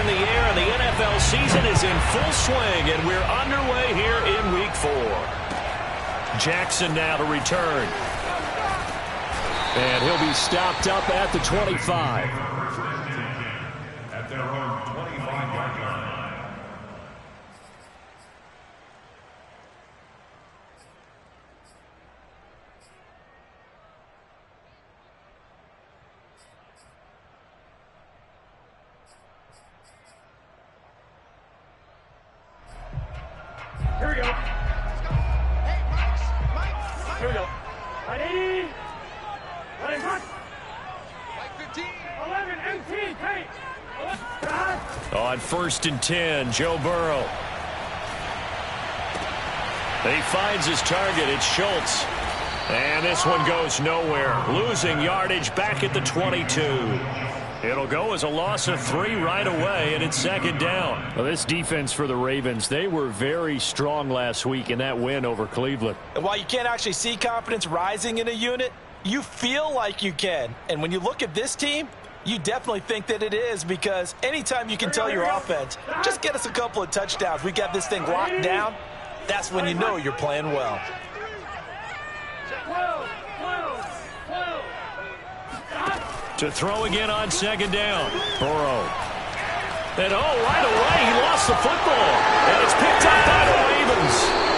in the air, and the NFL season is in full swing, and we're underway here in Week 4. Jackson now to return. And he'll be stopped up at the 25. At their own 25-yard line. Here we go. Hey, Mike. Here we go. 180. Running hot. Mike 15. 11 MT. Hey. On 1st and 10, Joe Burrow. He finds his target. It's Schultz. And this one goes nowhere. Losing yardage back at the 22. It'll go as a loss of 3 right away, and it's 2nd down. Well, this defense for the Ravens, they were very strong last week in that win over Cleveland. And while you can't actually see confidence rising in a unit, you feel like you can. And when you look at this team, you definitely think that it is, because anytime you can tell your offense, just get us a couple of touchdowns, we got this thing locked down, that's when you know you're playing well. To throw again on 2nd down. Burrow. And right away he lost the football. And it's picked up by the Ravens.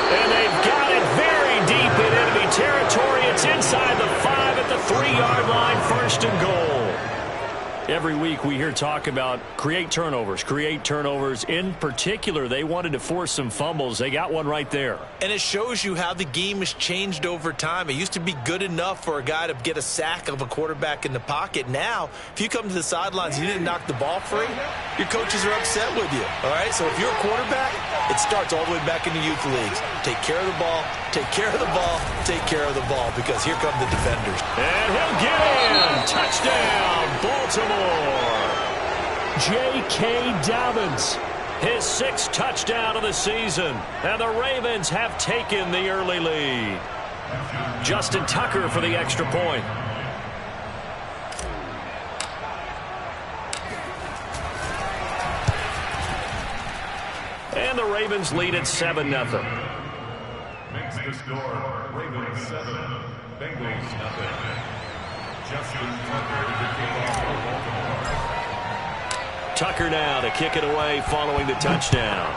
And they've got it very deep in enemy territory. It's inside the 5 at the 3-yard line. 1st and goal. Every week we hear talk about create turnovers. In particular, they wanted to force some fumbles. They got one right there. And it shows you how the game has changed over time. It used to be good enough for a guy to get a sack of a quarterback in the pocket. Now, if you come to the sidelines and you didn't knock the ball free, your coaches are upset with you. All right, so if you're a quarterback, it starts all the way back in the youth leagues. Take care of the ball, take care of the ball, take care of the ball, because here come the defenders. And he'll get in. Touchdown, Baltimore. J.K. Dobbins, his 6th touchdown of the season. And the Ravens have taken the early lead. Justin Tucker for the extra point. And the Ravens lead at 7-0. Makes the score Ravens 7, Bengals nothing. Justin Tucker to kick off for Baltimore. Tucker now to kick it away following the touchdown.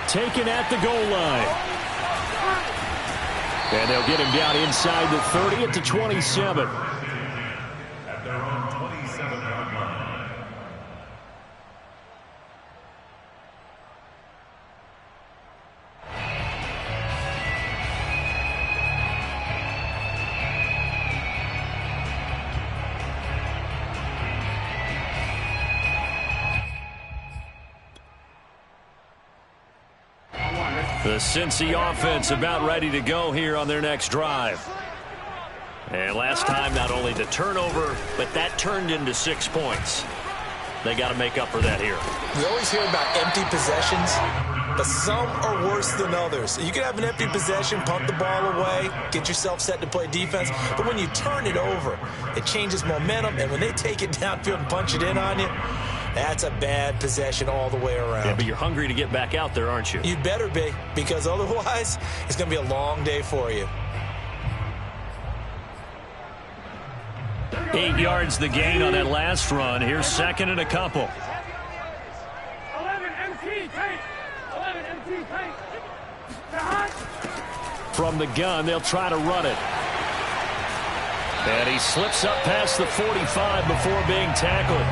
Taken at the goal line. And they'll get him down inside the 30 at the 27. At their own 27-yard line. The Cincy offense about ready to go here on their next drive. And last time, not only the turnover, but that turned into 6 points. They got to make up for that here. We always hear about empty possessions, but some are worse than others. You can have an empty possession, punt the ball away, get yourself set to play defense, but when you turn it over, it changes momentum, and when they take it downfield and punch it in on you, that's a bad possession all the way around. Yeah, but you're hungry to get back out there, aren't you? You better be, because otherwise it's going to be a long day for you. 8 yards the gain on that last run. Here's 2nd and a couple. 11 MT. Tight. 11 MT. Tight. From the gun, they'll try to run it. And he slips up past the 45 before being tackled.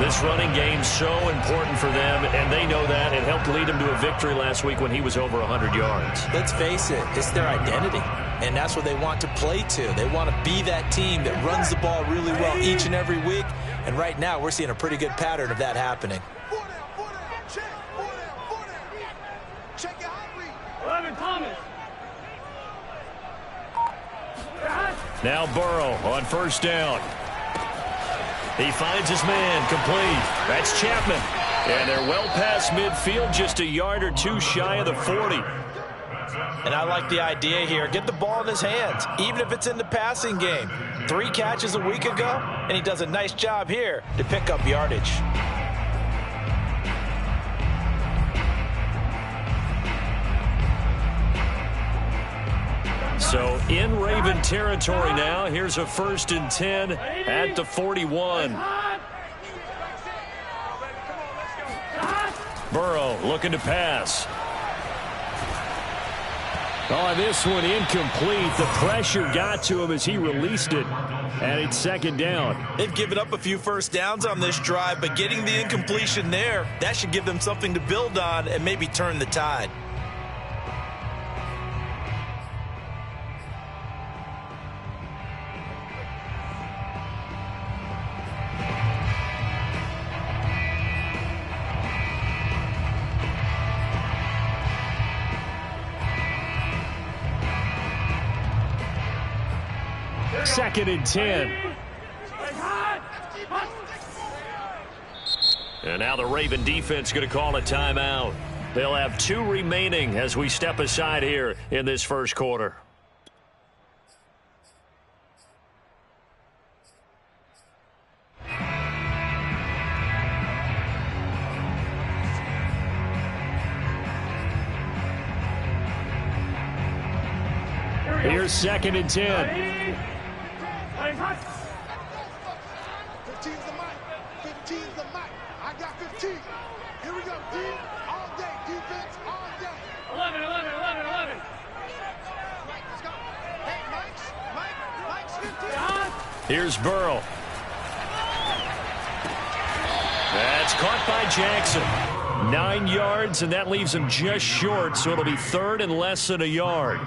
This running game's so important for them, and they know that. It helped lead them to a victory last week when he was over 100 yards. Let's face it, it's their identity, and that's what they want to play to. They want to be that team that runs the ball really well each and every week, and right now we're seeing a pretty good pattern of that happening. 11 Thomas. Now Burrow on 1st down. He finds his man, complete. That's Chapman. And they're well past midfield, just a yard or two shy of the 40. And I like the idea here. Get the ball in his hands, even if it's in the passing game. 3 catches a week ago, and he does a nice job here to pick up yardage. So in Raven territory now. Here's a 1st and 10 at the 41. Burrow looking to pass. Oh, this one incomplete. The pressure got to him as he released it. And it's 2nd down. They've given up a few first downs on this drive, but getting the incompletion there, that should give them something to build on and maybe turn the tide. Second and 10. And now the Raven defense going to call a timeout. They'll have 2 remaining as we step aside here in this first quarter. Here's 2nd and 10. 15's the mic. 15's the mic. I got 15. Here we go. D all day. Defense all day. 11. Mike, let's go. Hey, Mike's 15. Here's Burrow. That's caught by Jackson. 9 yards, and that leaves him just short, so it'll be 3rd and less than a yard.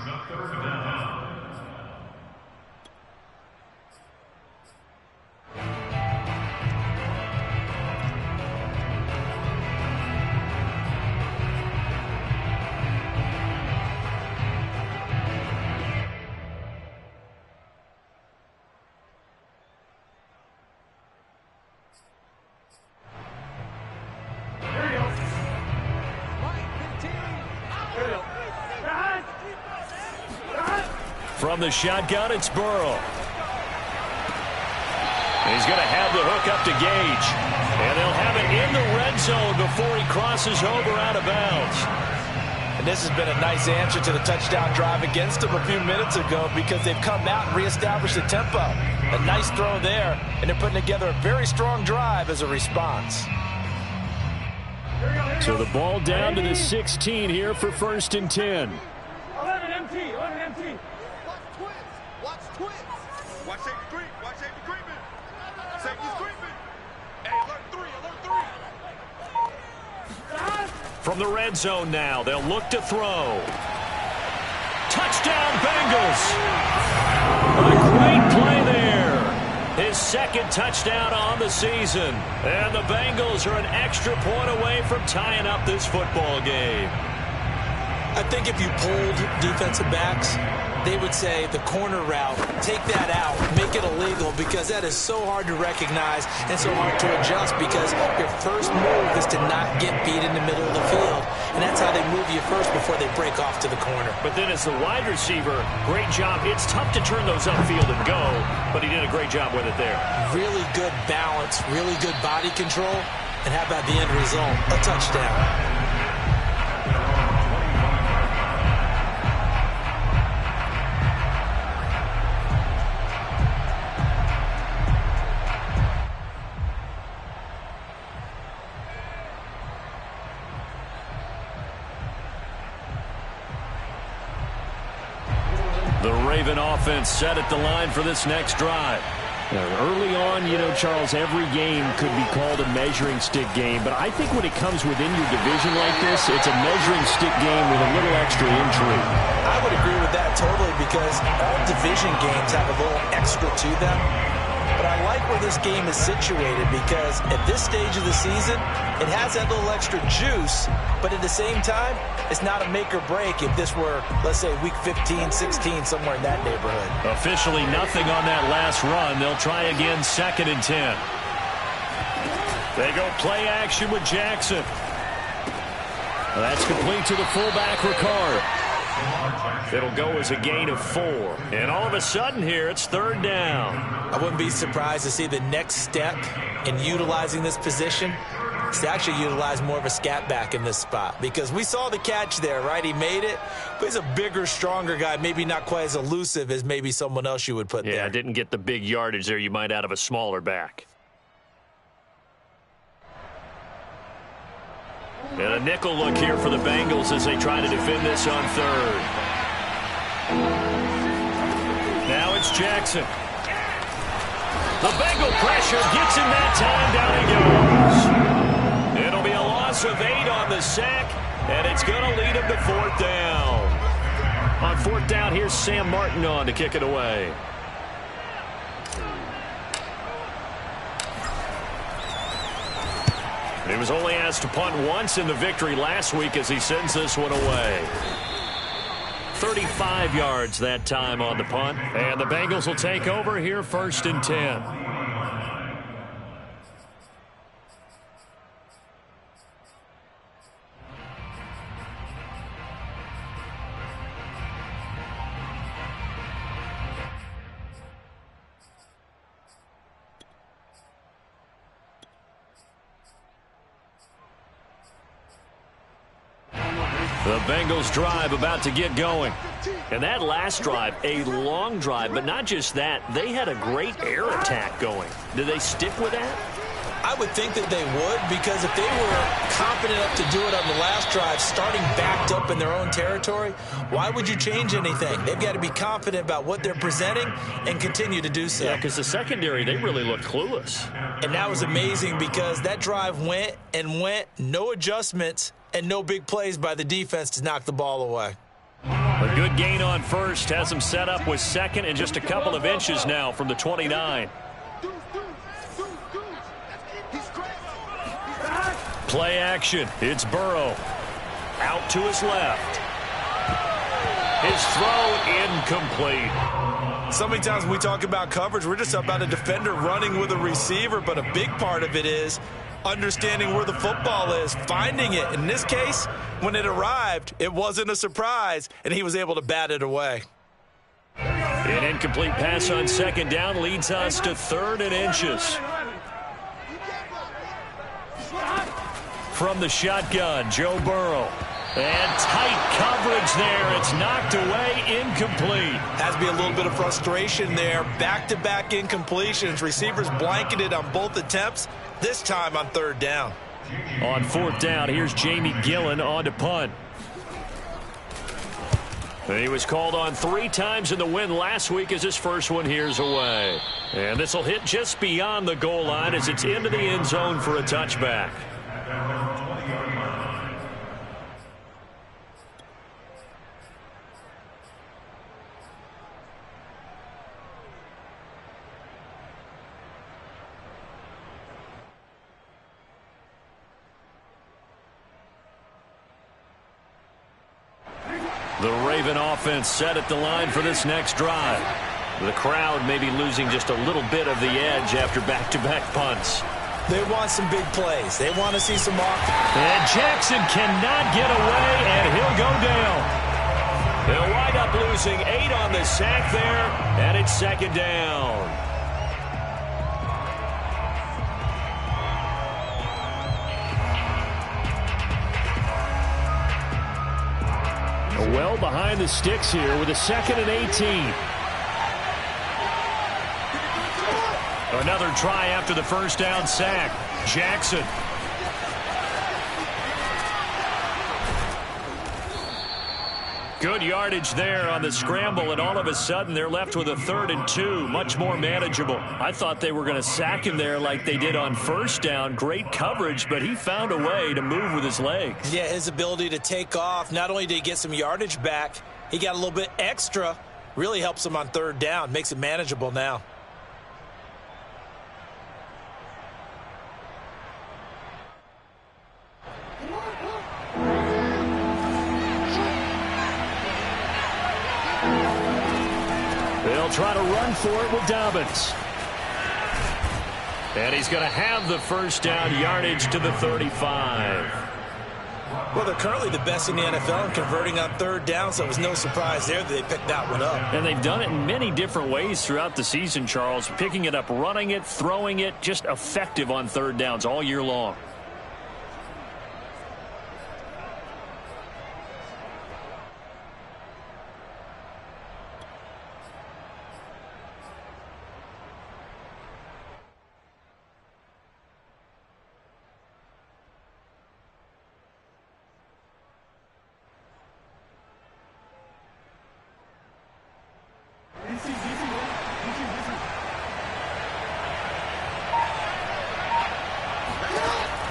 From the shotgun, it's Burrow. He's going to have the hook up to Gage. And they'll have it in the red zone before he crosses over out of bounds. And this has been a nice answer to the touchdown drive against them a few minutes ago because they've come out and reestablished the tempo. A nice throw there, and they're putting together a very strong drive as a response. So the ball down to the 16 here for 1st and 10. 11 MT. Watch twins. Watch safety creep. Watch safety creeping. Safety's creeping. Hey, alert 3. From the red zone now, they'll look to throw. Touchdown, Bengals! A great play there. His 2nd touchdown on the season. And the Bengals are an extra point away from tying up this football game. I think if you polled defensive backs, they would say the corner route, take that out, make it illegal, because that is so hard to recognize and so hard to adjust because your first move is to not get beat in the middle of the field. And that's how they move you first before they break off to the corner. But then as the wide receiver, great job. It's tough to turn those upfield and go, but he did a great job with it there. Really good balance, really good body control. And how about the end result? A touchdown. The Raven offense set at the line for this next drive. Early on, Charles, every game could be called a measuring stick game, but I think when it comes within your division like this, it's a measuring stick game with a little extra intrigue. I would agree with that totally because all division games have a little extra to them. But I like where this game is situated because at this stage of the season, it has that little extra juice, but at the same time, it's not a make or break if this were, let's say, week 15, 16, somewhere in that neighborhood. Officially nothing on that last run. They'll try again 2nd and 10. They go play action with Jackson. That's complete to the fullback, Ricard. It'll go as a gain of 4. And all of a sudden here, it's 3rd down. I wouldn't be surprised to see the next step in utilizing this position is to actually utilize more of a scat back in this spot, because we saw the catch there, right? He made it, but he's a bigger, stronger guy, maybe not quite as elusive as maybe someone else you would put there. Yeah, didn't get the big yardage there you might out of a smaller back. And a nickel look here for the Bengals as they try to defend this on 3rd. Now it's Jackson. The Bengal pressure gets him that time. Down he goes. It'll be a loss of 8 on the sack, and it's going to lead him to 4th down. On 4th down, here's Sam Martin on to kick it away. He was only asked to punt once in the victory last week as he sends this one away. 35 yards that time on the punt. And the Bengals will take over here 1st and 10. The Bengals drive about to get going. And that last drive, a long drive, but not just that, they had a great air attack going. Did they stick with that? I would think that they would, because if they were confident enough to do it on the last drive, starting backed up in their own territory, why would you change anything? They've got to be confident about what they're presenting and continue to do so. Yeah, because the secondary, they really looked clueless. And that was amazing because that drive went and went, no adjustments, and no big plays by the defense to knock the ball away. A good gain on 1st has him set up with 2nd and just a couple of inches now from the 29. Play action. It's Burrow. Out to his left. His throw incomplete. So many times when we talk about coverage, we're just about a defender running with a receiver, but a big part of it is understanding where the football is, finding it. In this case, when it arrived, it wasn't a surprise, and he was able to bat it away. An incomplete pass on 2nd down leads us to 3rd and inches. From the shotgun, Joe Burrow. And tight coverage there. It's knocked away, incomplete. Has to be a little bit of frustration there. Back-to-back incompletions. Receivers blanketed on both attempts, this time on 3rd down. On 4th down, here's Jamie Gillen on to punt. He was called on 3 times in the win last week as his first one here's away. And this will hit just beyond the goal line as it's into the end zone for a touchback. The Raven offense set at the line for this next drive. The crowd may be losing just a little bit of the edge after back-to-back punts. They want some big plays. They want to see some offense. And Jackson cannot get away, and he'll go down. They'll wind up losing 8 on the sack there, and it's 2nd down. Well behind the sticks here with a 2nd and 18. Another try after the first down sack. Jackson. Good yardage there on the scramble, and all of a sudden they're left with a 3rd and 2, much more manageable. I thought they were going to sack him there like they did on 1st down. Great coverage, but he found a way to move with his legs. Yeah, his ability to take off, not only did he get some yardage back, he got a little bit extra. Really helps him on 3rd down, makes it manageable now. They'll try to run for it with Dobbins. And he's going to have the first down, yardage to the 35. Well, they're currently the best in the NFL in converting on third down, so it was no surprise there that they picked that one up. And they've done it in many different ways throughout the season, Charles. Picking it up, running it, throwing it, just effective on third downs all year long.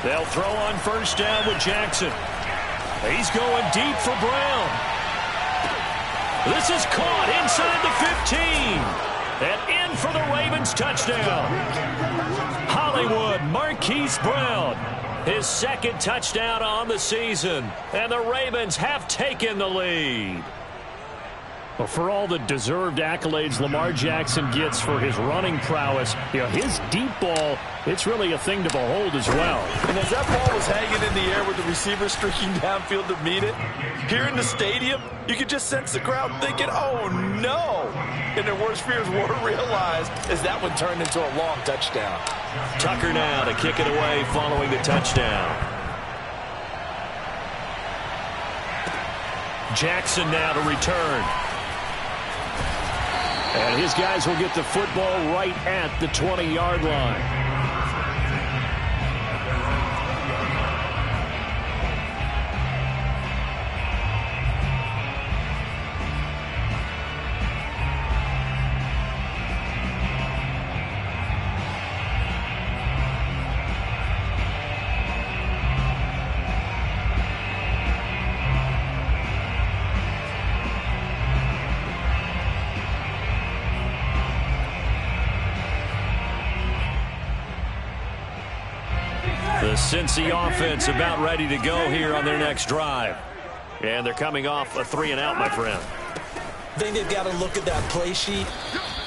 They'll throw on first down with Jackson. He's going deep for Brown. This is caught inside the 15. And in for the Ravens touchdown. Hollywood Marquise Brown. His second touchdown on the season. And the Ravens have taken the lead. Well, for all the deserved accolades Lamar Jackson gets for his running prowess, his deep ball, it's really a thing to behold as well. And as that ball was hanging in the air with the receiver streaking downfield to meet it, here in the stadium, you could just sense the crowd thinking, oh, no. And their worst fears were realized as that one turned into a long touchdown. Tucker now to kick it away following the touchdown. Jackson now to return. And his guys will get the football right at the 20-yard line. The Cincy offense about ready to go here on their next drive. And they're coming off a 3-and-out, my friend. I think they've got to look at that play sheet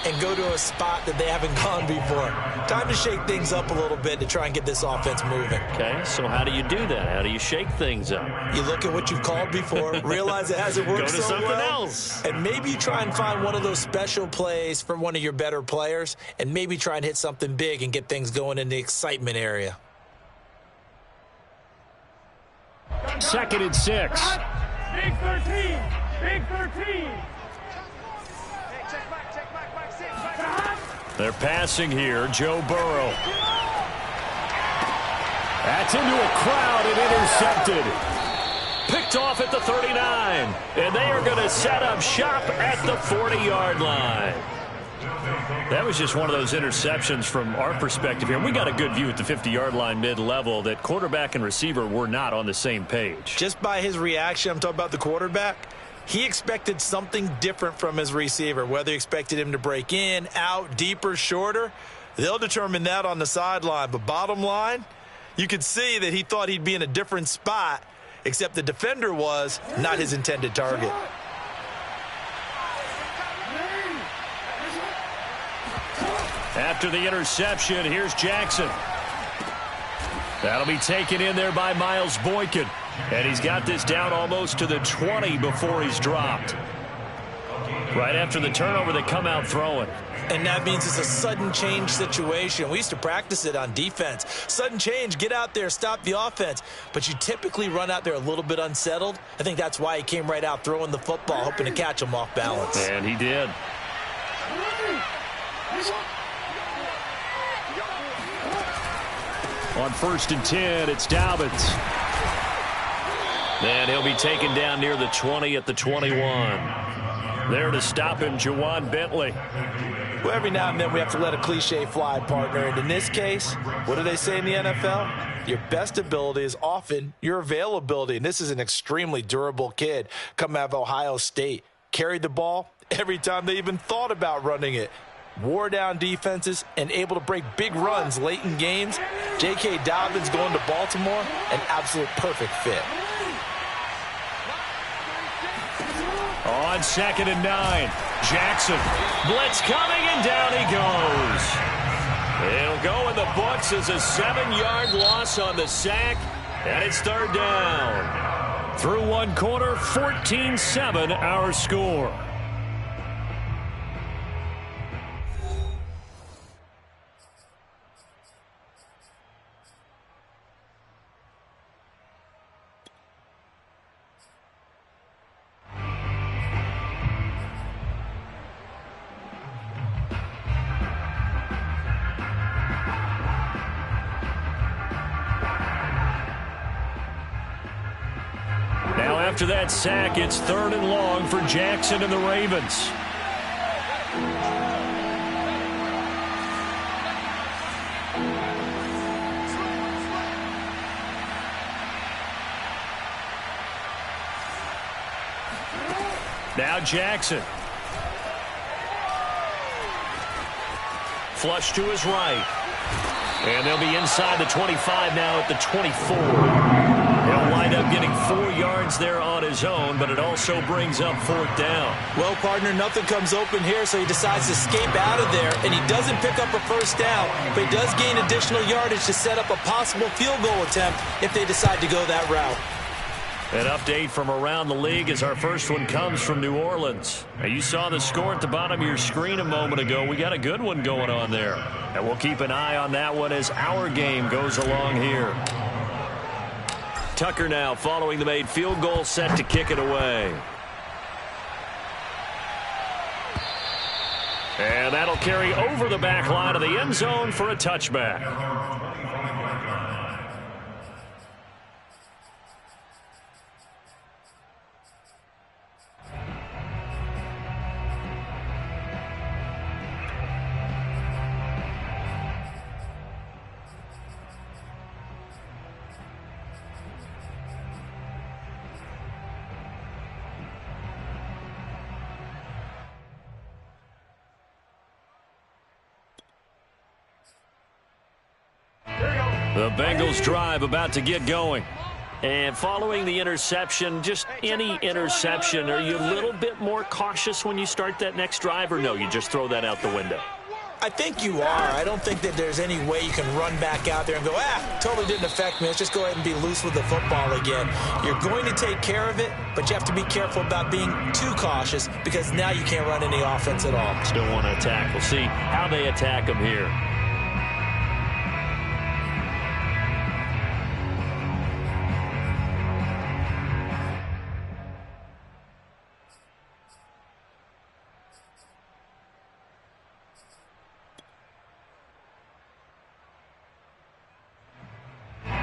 and go to a spot that they haven't gone before. Time to shake things up a little bit to try and get this offense moving. Okay, so how do you do that? How do you shake things up? You look at what you've called before, realize it hasn't worked so well. Go to something else. And maybe you try and find one of those special plays from one of your better players, and maybe try and hit something big and get things going in the excitement area. 2nd and 6. Big 13. Big 13. They're passing here. Joe Burrow. That's into a crowd and intercepted. Picked off at the 39. And they are going to set up shop at the 40-yard line. That was just one of those interceptions from our perspective here. We got a good view at the 50-yard line mid-level that quarterback and receiver were not on the same page. Just by his reaction, I'm talking about the quarterback, he expected something different from his receiver. Whether he expected him to break in, out, deeper, shorter, they'll determine that on the sideline. But bottom line, you could see that he thought he'd be in a different spot, except the defender was not his intended target. After the interception, here's Jackson. That'll be taken in there by Miles Boykin. And he's got this down almost to the 20 before he's dropped. Right after the turnover, they come out throwing. And that means it's a sudden change situation. We used to practice it on defense. Sudden change, get out there, stop the offense. But you typically run out there a little bit unsettled. I think that's why he came right out throwing the football, hoping to catch him off balance. And he did. On 1st and 10, it's Dobbins. And he'll be taken down near the 20 at the 21. There to stop him, Juwan Bentley. Well, every now and then we have to let a cliche fly, partner. And in this case, what do they say in the NFL? Your best ability is often your availability. And this is an extremely durable kid coming out of Ohio State. Carried the ball every time they even thought about running it. Wore down defenses and able to break big runs late in games. J.K. Dobbins going to Baltimore, an absolute perfect fit. On 2nd and 9, Jackson. Blitz coming, and down he goes. It'll go in the books as a 7-yard loss on the sack. And it's third down. Through one quarter, 14-7 our score. After that sack, it's third and long for Jackson and the Ravens. Now Jackson. Flush to his right. And they'll be inside the 25 now at the 24. He'll wind up getting 4 yards there on his own, but it also brings up fourth down. Well, partner, nothing comes open here, so he decides to escape out of there, and he doesn't pick up a first down, but he does gain additional yardage to set up a possible field goal attempt if they decide to go that route. An update from around the league as our first one comes from New Orleans. Now, you saw the score at the bottom of your screen a moment ago. We got a good one going on there. And we'll keep an eye on that one as our game goes along here. Tucker now following the made field goal, set to kick it away. And that'll carry over the back line of the end zone for a touchback. The Bengals drive about to get going. And following the interception, just any interception, are you a little bit more cautious when you start that next drive, or no, you just throw that out the window? I think you are. I don't think that there's any way you can run back out there and go, totally didn't affect me. Let's just go ahead and be loose with the football again. You're going to take care of it, but you have to be careful about being too cautious because now you can't run any offense at all. Still want to attack. We'll see how they attack them here.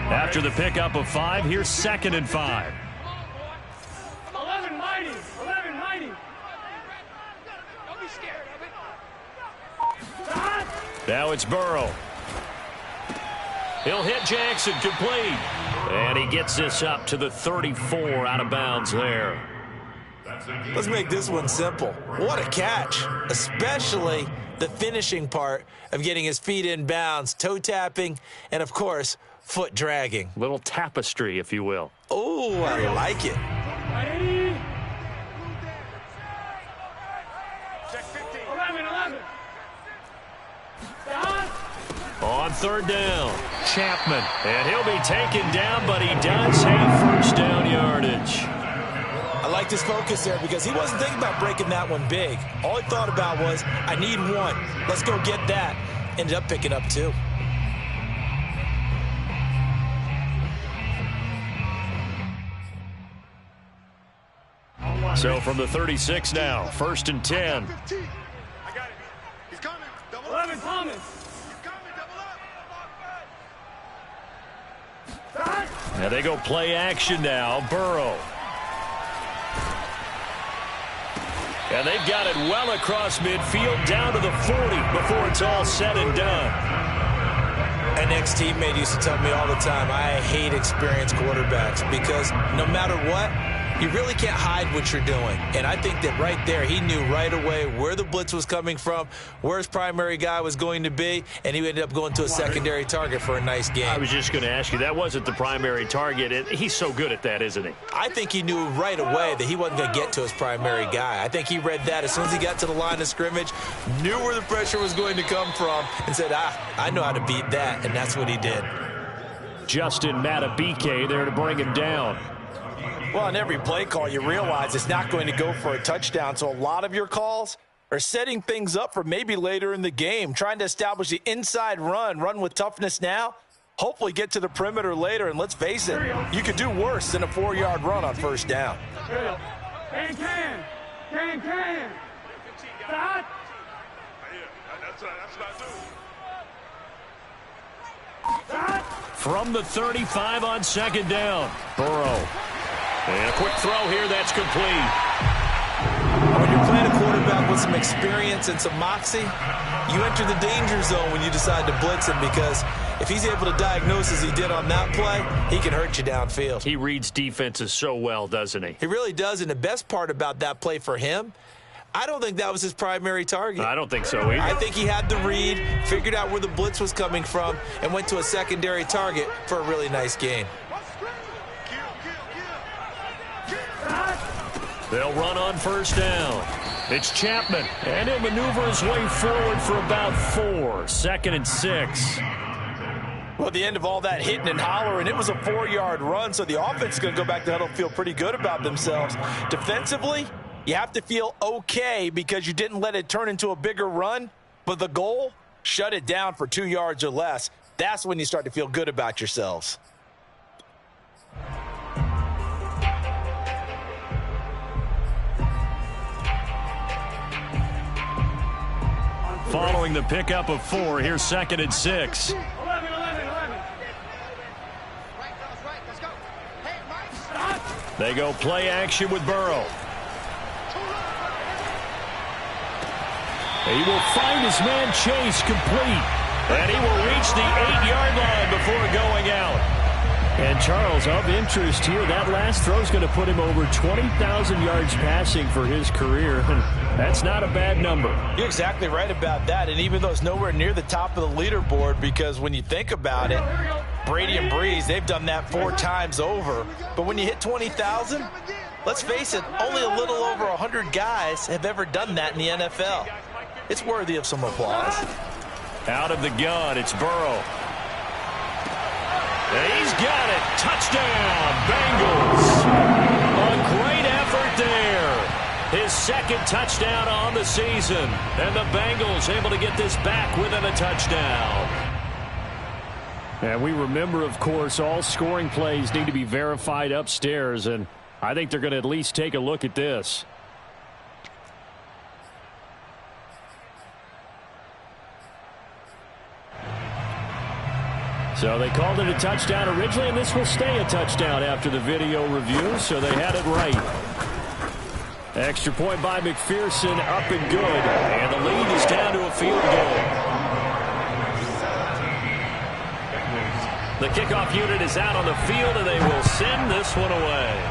After the pickup of 5, here's 2nd and 5. 11 mighty. 11 mighty. Don't be scared of it. Now it's Burrow. He'll hit Jackson, complete. And he gets this up to the 34, out of bounds there. Let's make this one simple. What a catch, especially the finishing part of getting his feet in bounds, toe tapping, and, of course, foot dragging. Little tapestry, if you will. Oh, I like it. Ready? Check 15. 11. On third down, Chapman. And he'll be taken down, but he does have first down yardage. I like his focus there because he wasn't thinking about breaking that one big. All he thought about was, I need one. Let's go get that. Ended up picking up 2. So from the 36 now, 1st and 10. I got it. He's coming. Double 11 up. Thomas. He's coming. Double up. Now they go play action now. Burrow. And they've got it well across midfield down to the 40 before it's all said and done. An ex-teammate used to tell me all the time, I hate experienced quarterbacks because no matter what, you really can't hide what you're doing. And I think that right there, he knew right away where the blitz was coming from, where his primary guy was going to be, and he ended up going to a secondary target for a nice game. I was just going to ask you, that wasn't the primary target. He's so good at that, isn't he? I think he knew right away that he wasn't going to get to his primary guy. I think he read that as soon as he got to the line of scrimmage, knew where the pressure was going to come from, and said, I know how to beat that, and that's what he did. Justin Matabike there to bring him down. Well, on every play call, you realize it's not going to go for a touchdown, so a lot of your calls are setting things up for maybe later in the game, trying to establish the inside run with toughness now, hopefully get to the perimeter later, and let's face it, you could do worse than a 4-yard run on first down. Can. Stop. From the 35 on second down, Burrow. And a quick throw here, that's complete. When you're playing a quarterback with some experience and some moxie, you enter the danger zone when you decide to blitz him, because if he's able to diagnose as he did on that play, he can hurt you downfield. He reads defenses so well, doesn't he? He really does, and the best part about that play for him, I don't think that was his primary target. I don't think so either. I think he had the read, figured out where the blitz was coming from, and went to a secondary target for a really nice gain. They'll run on first down. It's Chapman, and he'll maneuver his way forward for about 4. 2nd and 6. Well, at the end of all that hitting and hollering, it was a 4-yard run, so the offense is going to go back to huddle, feel pretty good about themselves. Defensively, you have to feel okay because you didn't let it turn into a bigger run, but the goal, shut it down for 2 yards or less. That's when you start to feel good about yourselves. Following the pickup of 4, here's 2nd and 6. 11. They go play action with Burrow. He will find his man Chase complete. And he will reach the 8-yard line before going out. And, Charles, of interest here, that last throw is going to put him over 20,000 yards passing for his career. That's not a bad number. You're exactly right about that. And even though it's nowhere near the top of the leaderboard, because when you think about it, Brady and Breeze, they've done that 4 times over. But when you hit 20,000, let's face it, only a little over 100 guys have ever done that in the NFL. It's worthy of some applause. Out of the gun, it's Burrow. And he's got it. Touchdown, Bengals. A great effort there. His 2nd touchdown on the season. And the Bengals able to get this back within a touchdown. And we remember, of course, all scoring plays need to be verified upstairs. And I think they're going to at least take a look at this. So they called it a touchdown originally, and this will stay a touchdown after the video review, so they had it right. Extra point by McPherson, up and good. And the lead is down to a field goal. The kickoff unit is out on the field, and they will send this one away.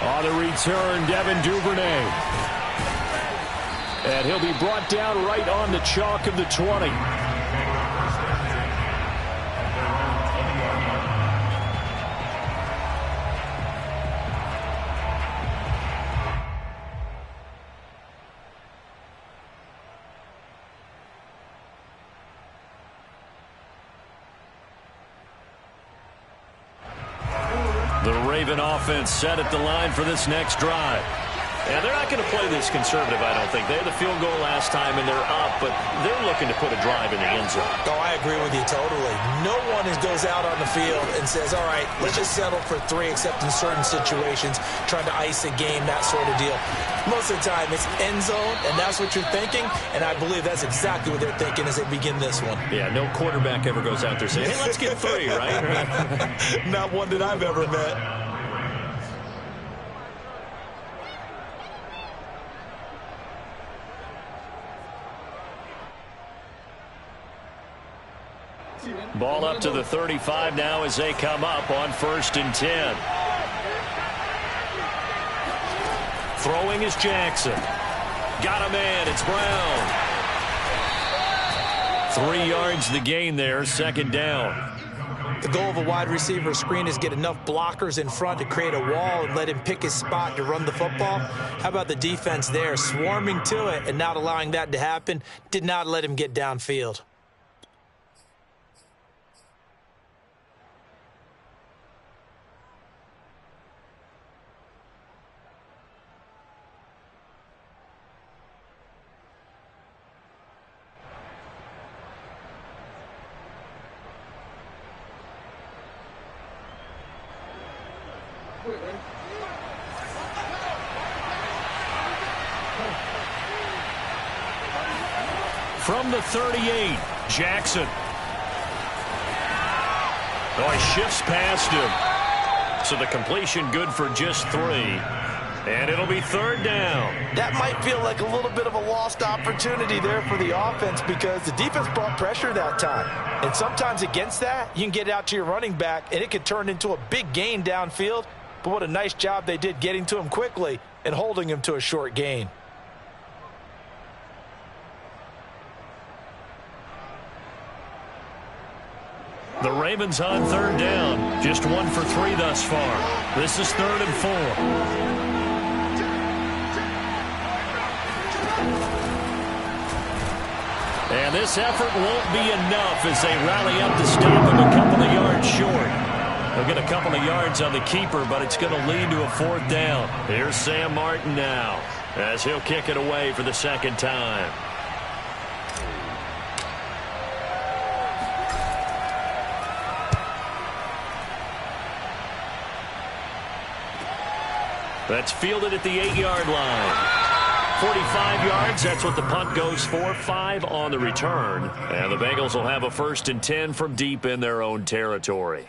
On the return, Devin Duvernay. And he'll be brought down right on the chalk of the 20. The Raven offense set at the line for this next drive. And they're not going to play this conservative, I don't think. They had the field goal last time, and they're up, but they're looking to put a drive in the end zone. Oh, I agree with you totally. No one goes out on the field and says, all right, let's just settle for 3, except in certain situations, trying to ice a game, that sort of deal. Most of the time, it's end zone, and that's what you're thinking, and I believe that's exactly what they're thinking as they begin this one. Yeah, no quarterback ever goes out there saying, hey, let's get 3, right? Not one that I've ever met. Ball up to the 35 now as they come up on 1st and 10. Throwing is Jackson. Got a man. It's Brown. 3 yards the gain there. 2nd down. The goal of a wide receiver screen is get enough blockers in front to create a wall and let him pick his spot to run the football. How about the defense there, swarming to it and not allowing that to happen? Did not let him get downfield. From the 38, Jackson. Oh, he shifts past him. So the completion good for just 3. And it'll be 3rd down. That might feel like a little bit of a lost opportunity there for the offense because the defense brought pressure that time. And sometimes against that, you can get out to your running back, and it could turn into a big gain downfield. But what a nice job they did getting to him quickly and holding him to a short gain. The Ravens on 3rd down. Just 1 for 3 thus far. This is 3rd and 4. And this effort won't be enough as they rally up to stop him a couple of yards short. They'll get a couple of yards on the keeper, but it's going to lead to a 4th down. Here's Sam Martin now as he'll kick it away for the 2nd time. That's fielded at the 8-yard line. 45 yards, that's what the punt goes for. 5 on the return. And the Bengals will have a 1st and 10 from deep in their own territory.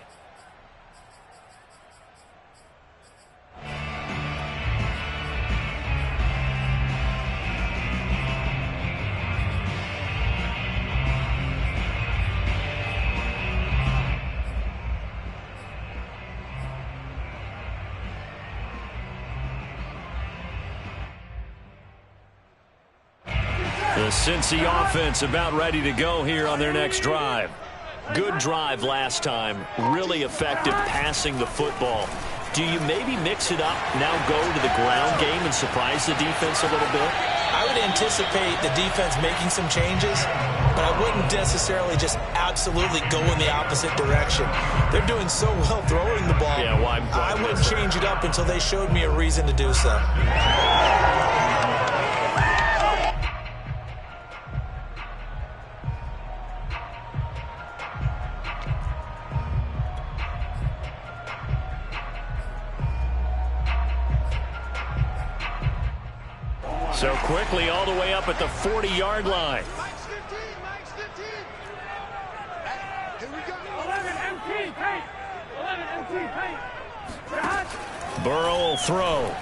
The Cincy offense about ready to go here on their next drive. Good drive last time. Really effective passing the football. Do you maybe mix it up, now go to the ground game and surprise the defense a little bit? I would anticipate the defense making some changes, but I wouldn't necessarily just absolutely go in the opposite direction. They're doing so well throwing the ball. Yeah, why I wouldn't change it up until they showed me a reason to do so. So quickly all the way up at the 40-yard line. Max 15, Max 15. Here we go. 11 MT paint. 11 MT paint. They're hot. Burrow will throw.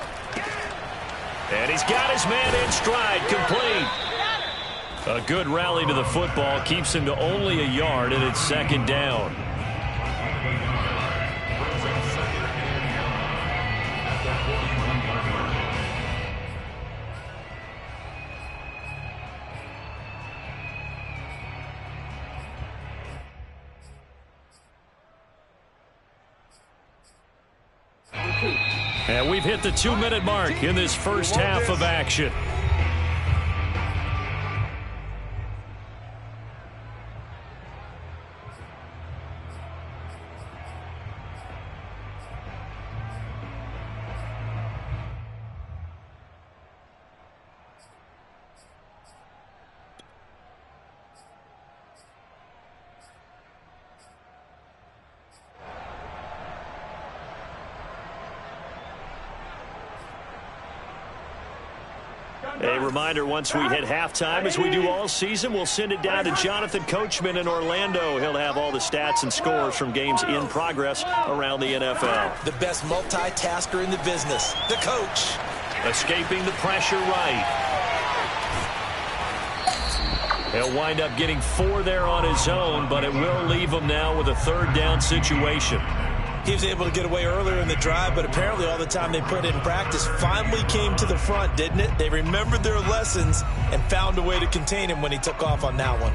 And he's got his man in stride, complete. A good rally to the football keeps him to only a yard, and it's 2nd down. And we've hit the 2-minute mark in this first half of action. A reminder, once we hit halftime, as we do all season, we'll send it down to Jonathan Coachman in Orlando. He'll have all the stats and scores from games in progress around the NFL. The best multitasker in the business, the coach. Escaping the pressure right. He'll wind up getting 4 there on his own, but it will leave him now with a 3rd down situation. He was able to get away earlier in the drive, but apparently all the time they put in practice finally came to the front, didn't it? They remembered their lessons and found a way to contain him when he took off on that one.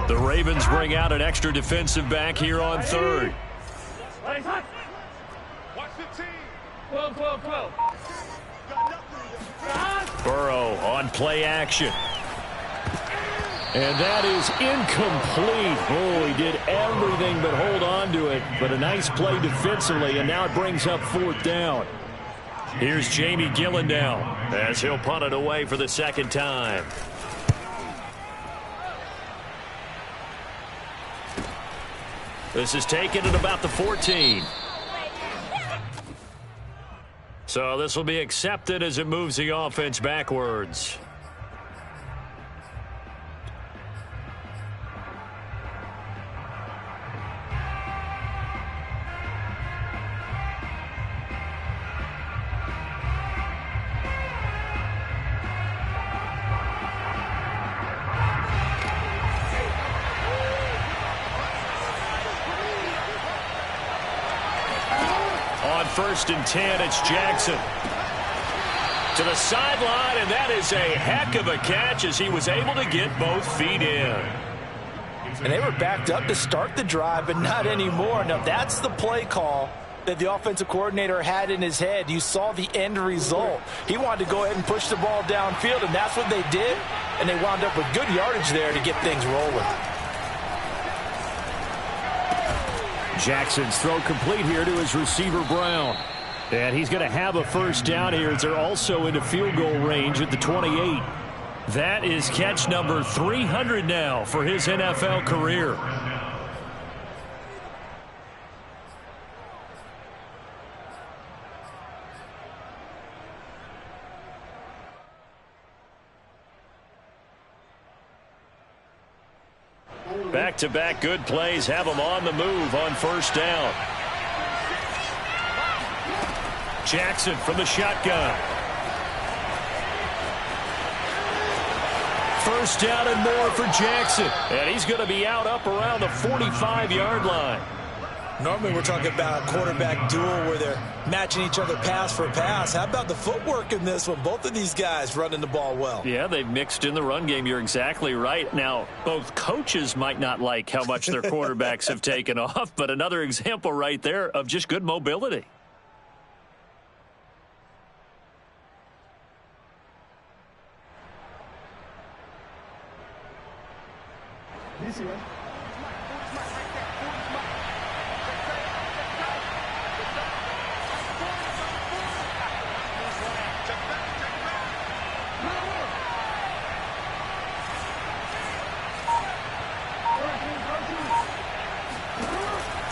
The Ravens bring out an extra defensive back here on 3rd. Watch 15. 12, 12, 12. Burrow on play action. And that is incomplete. Oh, he did everything but hold on to it. But a nice play defensively, and now it brings up 4th down. Here's Jamie Gillen now as he'll punt it away for the 2nd time. This is taken at about the 14. So this will be accepted as it moves the offense backwards. On 1st and 10, it's Jackson. To the sideline, and that is a heck of a catch as he was able to get both feet in. And they were backed up to start the drive, but not anymore. Now, that's the play call that the offensive coordinator had in his head. You saw the end result. He wanted to go ahead and push the ball downfield, and that's what they did. And they wound up with good yardage there to get things rolling. Jackson's throw complete here to his receiver, Brown. And he's going to have a first down here as they're also into field goal range at the 28. That is catch number 300 now for his NFL career. Back-to-back good plays have him on the move on first down. Jackson from the shotgun. First down and more for Jackson. And he's going to be out up around the 45-yard line. Normally we're talking about a quarterback duel where they're matching each other pass for pass. How about the footwork in this one? Both of these guys running the ball well. Yeah, they've mixed in the run game. You're exactly right. Now, both coaches might not like how much their quarterbacks have taken off, but another example right there of just good mobility.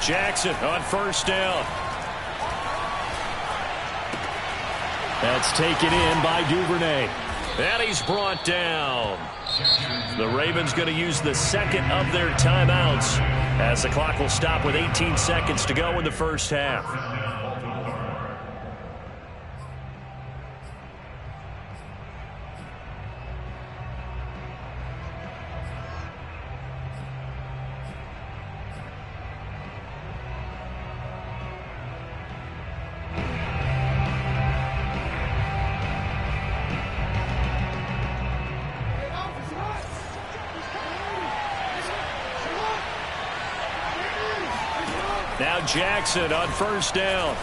Jackson on first down. That's taken in by Duvernay. And he's brought down. The Ravens going to use the second of their timeouts as the clock will stop with 18 seconds to go in the first half. Now Jackson on first down.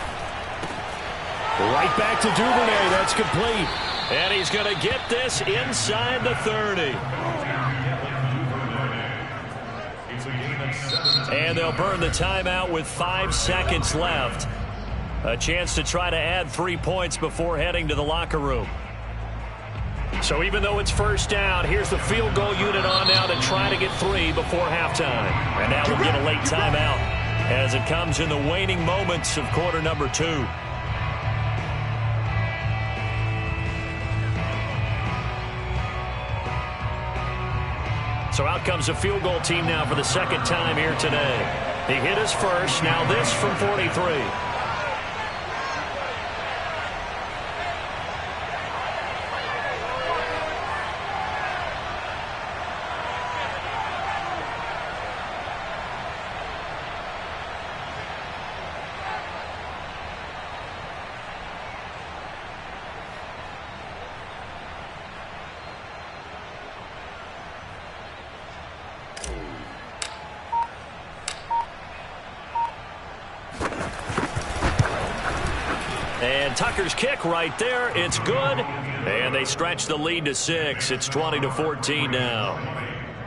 Right back to Duvernay. That's complete. And he's going to get this inside the 30. And they'll burn the timeout with 5 seconds left. A chance to try to add 3 points before heading to the locker room. So even though it's first down, here's the field goal unit on now to try to get 3 before halftime. And now we'll get a late timeout as it comes in the waning moments of quarter number 2. So out comes a field goal team now for the second time here today. He hit his first, now this from 43. And Tucker's kick right there. It's good. And they stretch the lead to 6. It's 20-14 now.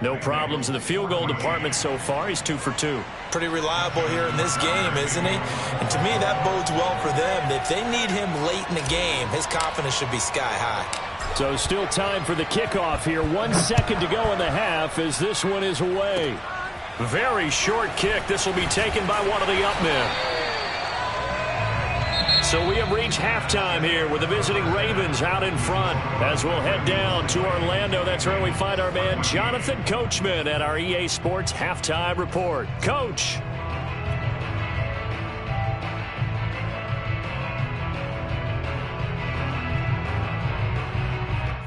No problems in the field goal department so far. He's 2 for 2. Pretty reliable here in this game, isn't he? And to me, that bodes well for them. If they need him late in the game, his confidence should be sky high. So still time for the kickoff here. 1 second to go in the half as this one is away. Very short kick. This will be taken by one of the up men. So we have reached halftime here with the visiting Ravens out in front. As we'll head down to Orlando, that's where we find our man Jonathan Coachman at our EA Sports Halftime Report. Coach.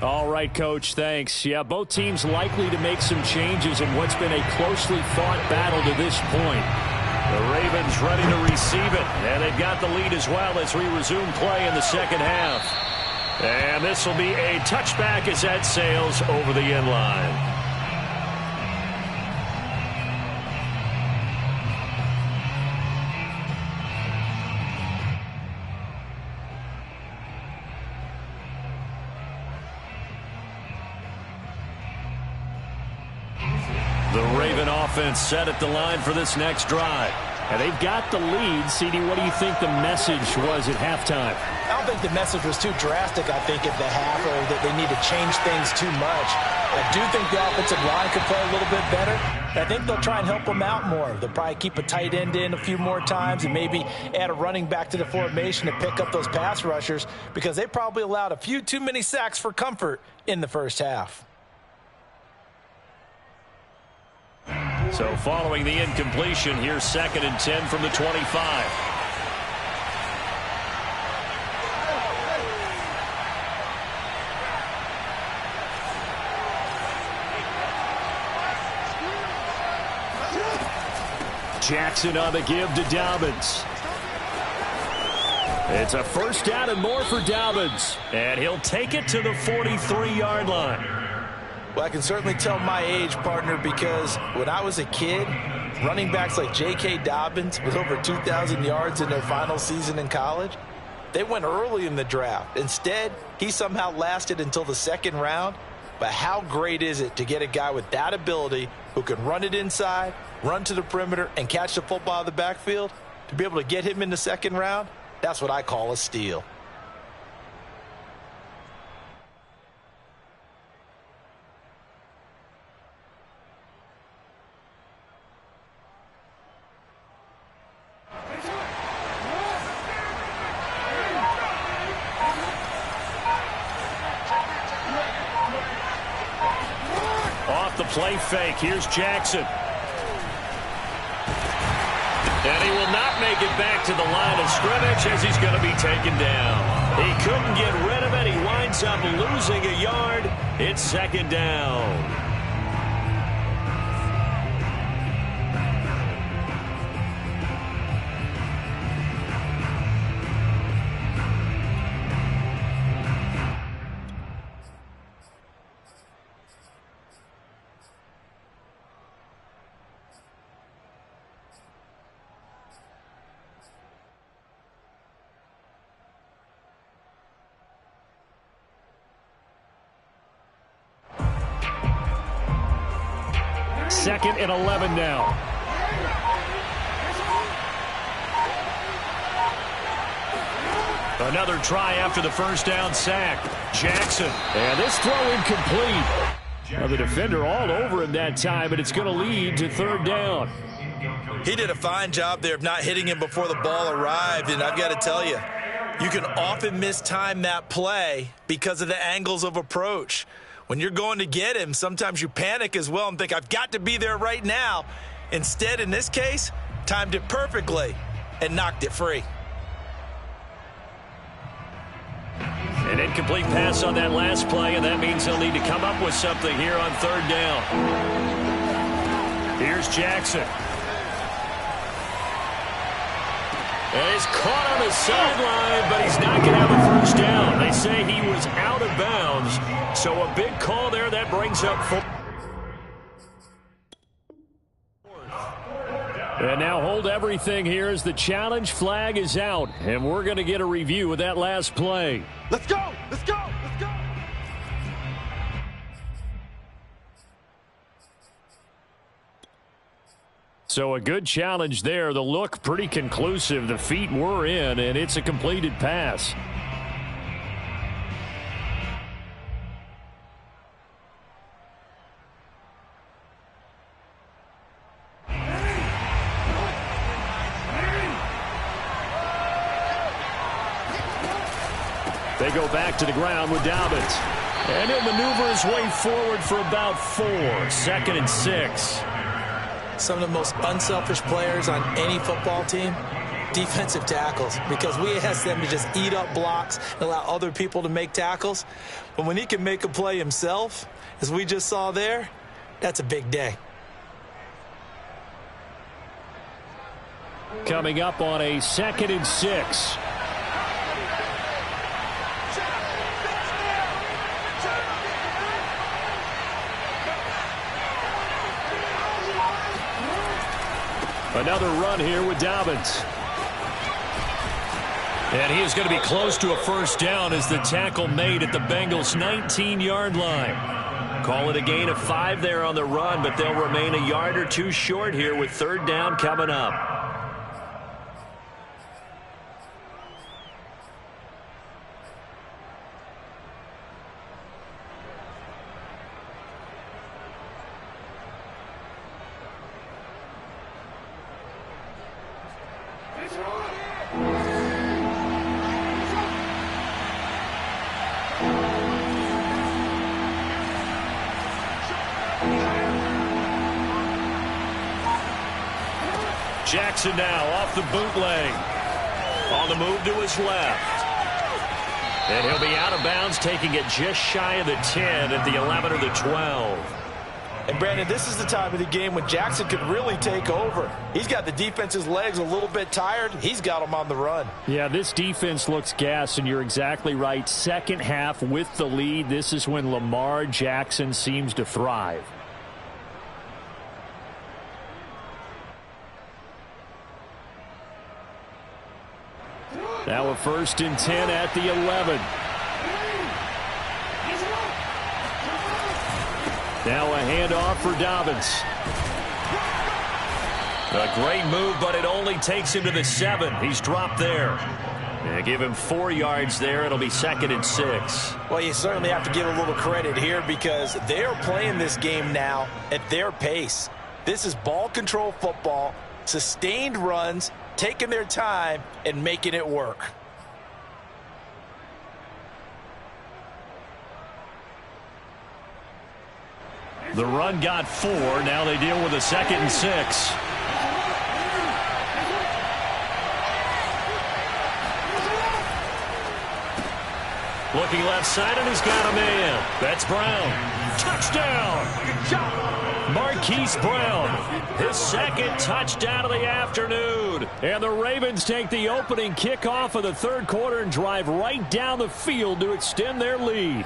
All right, Coach, thanks. Yeah, both teams likely to make some changes in what's been a closely fought battle to this point. The Ravens ready to receive it, and they've got the lead as well as we resume play in the second half. And this will be a touchback as that sails over the end line. The Raven offense set at the line for this next drive. And they've got the lead. CD, what do you think the message was at halftime? I don't think the message was too drastic, I think, at the half, or that they need to change things too much. I do think the offensive line could play a little bit better. I think they'll try and help them out more. They'll probably keep a tight end in a few more times and maybe add a running back to the formation to pick up those pass rushers, because they probably allowed a few too many sacks for comfort in the first half. So following the incompletion, here's 2nd and 10 from the 25. Jackson on the give to Dobbins. It's a first down and more for Dobbins. And he'll take it to the 43-yard line. Well, I can certainly tell my age, partner, because when I was a kid, running backs like J.K. Dobbins with over 2,000 yards in their final season in college, they went early in the draft. Instead, he somehow lasted until the 2nd round. But how great is it to get a guy with that ability who can run it inside, run to the perimeter, and catch the football out of the backfield? To be able to get him in the 2nd round, that's what I call a steal. Play fake. Here's Jackson. And he will not make it back to the line of scrimmage as he's going to be taken down. He couldn't get rid of it. He winds up losing a yard. It's 2nd down. Second and 11 now. Another try after the first down sack. Jackson. And this throw incomplete. Now the defender all over him that time, but it's going to lead to 3rd down. He did a fine job there of not hitting him before the ball arrived, and I've got to tell you, you can often mistime that play because of the angles of approach. When you're going to get him, sometimes you panic as well and think, I've got to be there right now. Instead, in this case, timed it perfectly and knocked it free. An incomplete pass on that last play, and that means they'll need to come up with something here on 3rd down. Here's Jackson. And he's caught on the sideline, but he's not going to have a first down. They say he was out of bounds, so a big call there that brings up 4. And now hold everything here as the challenge flag is out, and we're going to get a review of that last play. Let's go! Let's go! Let's go! So a good challenge there. The look pretty conclusive. The feet were in, and it's a completed pass. They go back to the ground with Dobbins. And he'll maneuver his way forward for about 4. 2nd and 6. Some of the most unselfish players on any football team, defensive tackles, because we ask them to just eat up blocks and allow other people to make tackles. But when he can make a play himself, as we just saw there, that's a big day. Coming up on a 2nd and 6. Another run here with Dobbins. And he is going to be close to a first down as the tackle made at the Bengals' 19-yard line. Call it a gain of 5 there on the run, but they'll remain a yard or 2 short here with 3rd down coming up. Jackson now off the bootleg. On the move to his left. And he'll be out of bounds, taking it just shy of the 10 at the 11 or the 12. And, Brandon, this is the time of the game when Jackson could really take over. He's got the defense's legs a little bit tired. He's got them on the run. Yeah, this defense looks gassed, and you're exactly right. Second half with the lead, this is when Lamar Jackson seems to thrive. Now a 1st and 10 at the 11. Now a handoff for Dobbins. A great move, but it only takes him to the 7. He's dropped there. And give him 4 yards there. It'll be 2nd and 6. Well, you certainly have to give a little credit here because they're playing this game now at their pace. This is ball control football, sustained runs, taking their time and making it work. The run got 4. Now they deal with a 2nd and 6. Looking left side, and he's got a man. That's Brown. Touchdown! Marquise Brown, his 2nd touchdown of the afternoon. And the Ravens take the opening kickoff of the 3rd quarter and drive right down the field to extend their lead.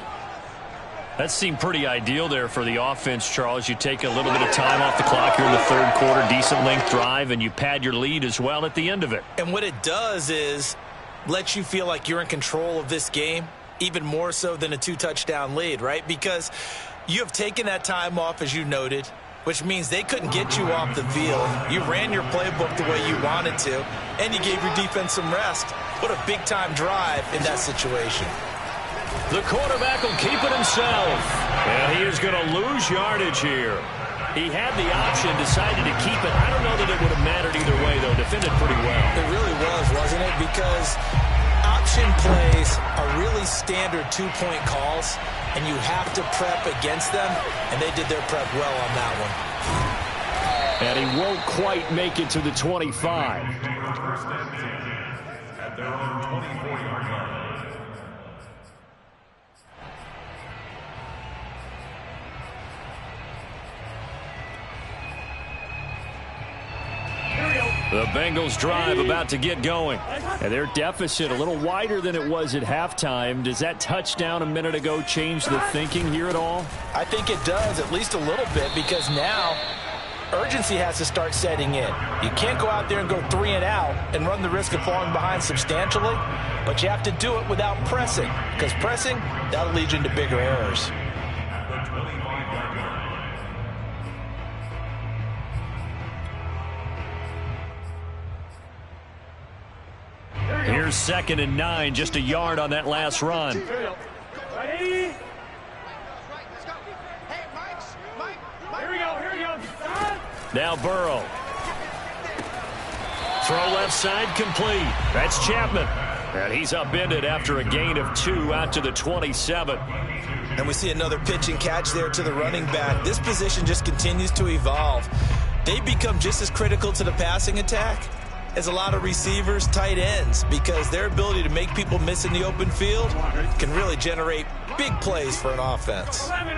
That seemed pretty ideal there for the offense, Charles. You take a little bit of time off the clock here in the 3rd quarter, decent length drive, and you pad your lead as well at the end of it. And what it does is lets you feel like you're in control of this game, even more so than a 2-touchdown lead, right? Because you have taken that time off, as you noted, which means they couldn't get you off the field. You ran your playbook the way you wanted to, and you gave your defense some rest. What a big-time drive in that situation. The quarterback will keep it himself. And he is going to lose yardage here. He had the option, decided to keep it. I don't know that it would have mattered either way, though. Defended pretty well. It really was, wasn't it? Because option plays are really standard 2-point calls, and you have to prep against them, and they did their prep well on that one. And he won't quite make it to the 25. First and 10 at their own 24-yard line. The Bengals drive about to get going. And their deficit a little wider than it was at halftime. Does that touchdown a minute ago change the thinking here at all? I think it does, at least a little bit, because now urgency has to start setting in. You can't go out there and go 3 and out and run the risk of falling behind substantially, but you have to do it without pressing, because pressing, that'll lead you into bigger errors. Here's 2nd and 9, just a yard on that last run. Ready? Here we go. Now Burrow. Throw left side complete. That's Chapman. And he's upended after a gain of 2 out to the 27. And we see another pitch and catch there to the running back. This position just continues to evolve. They become just as critical to the passing attack as a lot of receivers, tight ends, because their ability to make people miss in the open field can really generate big plays for an offense. 11.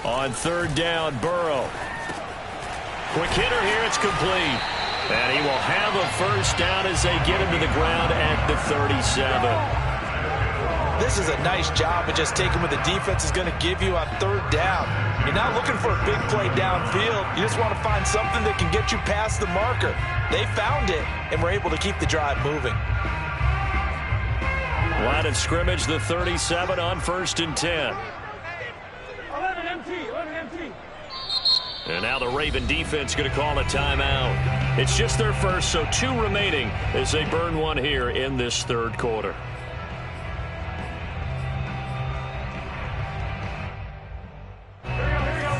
On third down, Burrow. Quick hitter here, it's complete. And he will have a first down as they get him to the ground at the 37. This is a nice job of just taking what the defense is going to give you on third down. You're not looking for a big play downfield. You just want to find something that can get you past the marker. They found it and were able to keep the drive moving. Line of scrimmage, the 37 on 1st and 10. 11 empty. And now the Raven defense going to call a timeout. It's just their first, so 2 remaining as they burn one here in this third quarter. Here we go.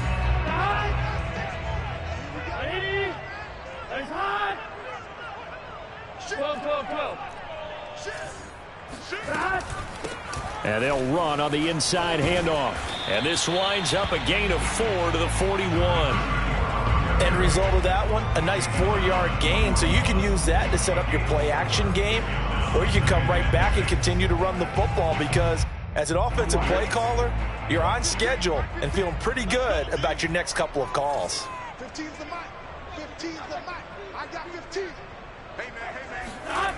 Ready? Nice hot. 12. And they'll run on the inside handoff. And this winds up a gain of 4 to the 41. End result of that one, a nice 4-yard gain. So you can use that to set up your play-action game, or you can come right back and continue to run the football because as an offensive play caller, you're on schedule and feeling pretty good about your next couple of calls. 15's the mic. 15's the mic. I got 15. Hey, man.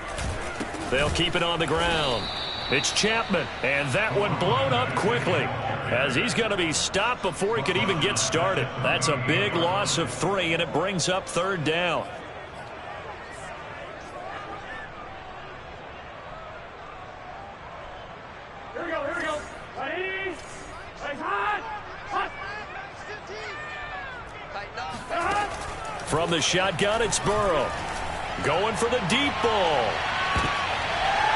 They'll keep it on the ground. It's Chapman, and that one blown up quickly as he's going to be stopped before he could even get started. That's a big loss of 3, and it brings up third down. Here we go. Ready? Nice hot. From the shotgun, it's Burrow. Going for the deep ball.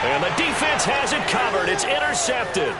And the defense has it covered. It's intercepted.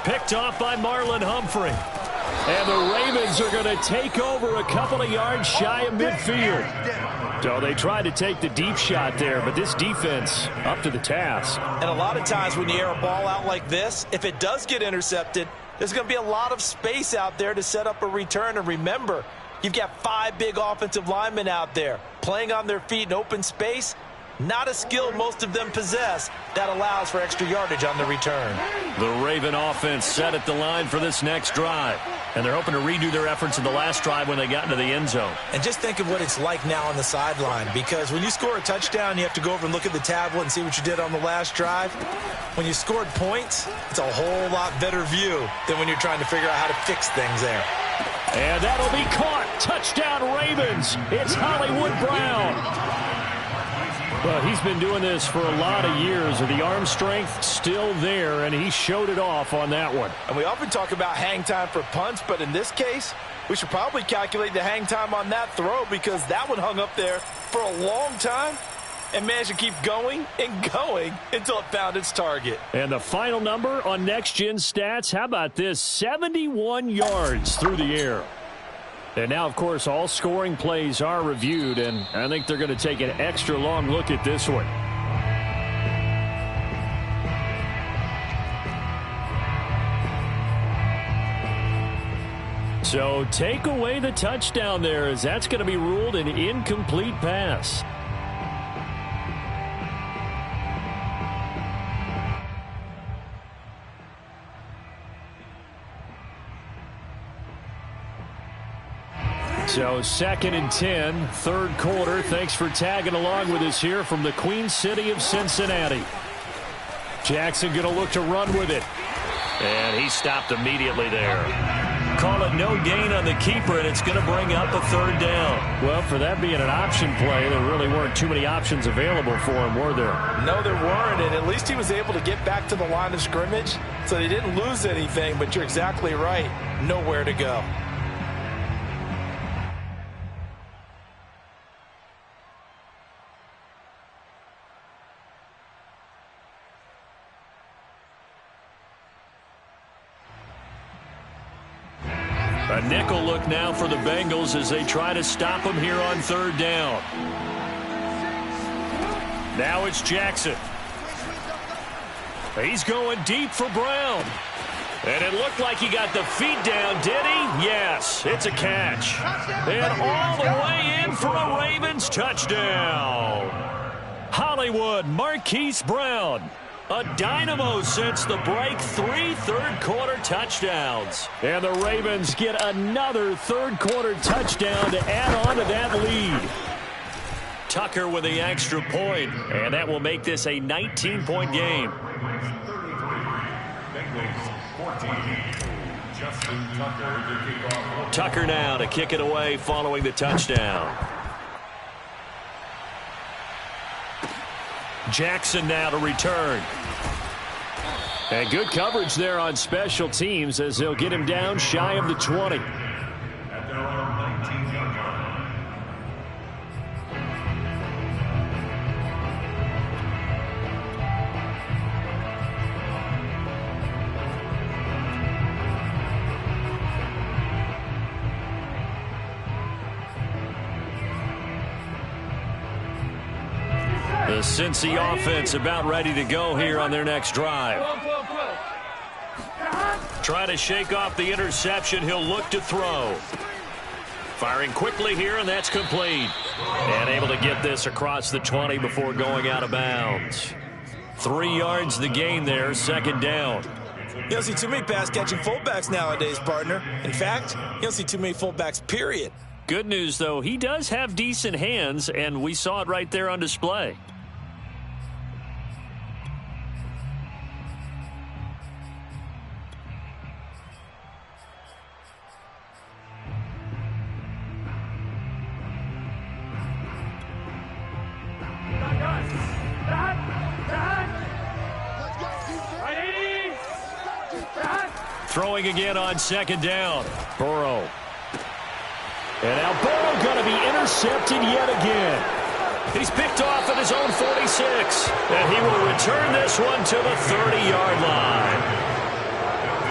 Picked off by Marlon Humphrey. And the Ravens are going to take over a couple of yards shy of midfield. So they tried to take the deep shot there, but this defense up to the task. And a lot of times when you air a ball out like this, if it does get intercepted, there's going to be a lot of space out there to set up a return. And remember, you've got 5 big offensive linemen out there playing on their feet in open space. Not a skill most of them possess that allows for extra yardage on the return. The Raven offense set at the line for this next drive. And they're hoping to redo their efforts in the last drive when they got into the end zone. And just think of what it's like now on the sideline, because when you score a touchdown, you have to go over and look at the tablet and see what you did on the last drive. When you scored points, it's a whole lot better view than when you're trying to figure out how to fix things there. And that'll be caught. Touchdown Ravens. It's Hollywood Brown. Well, he's been doing this for a lot of years. The arm strength still there, and he showed it off on that one. And we often talk about hang time for punts, but in this case, we should probably calculate the hang time on that throw because that one hung up there for a long time and managed to keep going and going until it found its target. And the final number on Next Gen Stats, how about this? 71 yards through the air. And now, of course, all scoring plays are reviewed, and I think they're going to take an extra long look at this one. So take away the touchdown there, as that's going to be ruled an incomplete pass. So 2nd and 10, third quarter. Thanks for tagging along with us here from the Queen City of Cincinnati. Jackson going to look to run with it. And he stopped immediately there. Call it no gain on the keeper, and it's going to bring up a third down. Well, for that being an option play, there really weren't too many options available for him, were there? No, there weren't, and at least he was able to get back to the line of scrimmage, so they didn't lose anything, but you're exactly right. Nowhere to go. A nickel look now for the Bengals as they try to stop him here on 3rd down. Now it's Jackson. He's going deep for Brown. And it looked like he got the feet down, did he? Yes, it's a catch. And all the way in for a Ravens touchdown. Hollywood Marquise Brown. A dynamo since the break, 3 third-quarter touchdowns. And the Ravens get another third-quarter touchdown to add on to that lead. Tucker with the extra point, and that will make this a 19-point game. Tucker now to kick it away following the touchdown. Jackson now to return. And good coverage there on special teams as they'll get him down shy of the 20. At their own 19-yard line. The Cincy offense about ready to go here on their next drive. Trying to shake off the interception. He'll look to throw. Firing quickly here, and that's complete. And able to get this across the 20 before going out of bounds. 3 yards the gain there, 2nd down. You don't see too many pass-catching fullbacks nowadays, partner. In fact, you don't see too many fullbacks, period. Good news, though, he does have decent hands, and we saw it right there on display. Throwing again on 2nd down. Burrow. And now Burrow going to be intercepted yet again. He's picked off at his own 46. And he will return this one to the 30-yard line.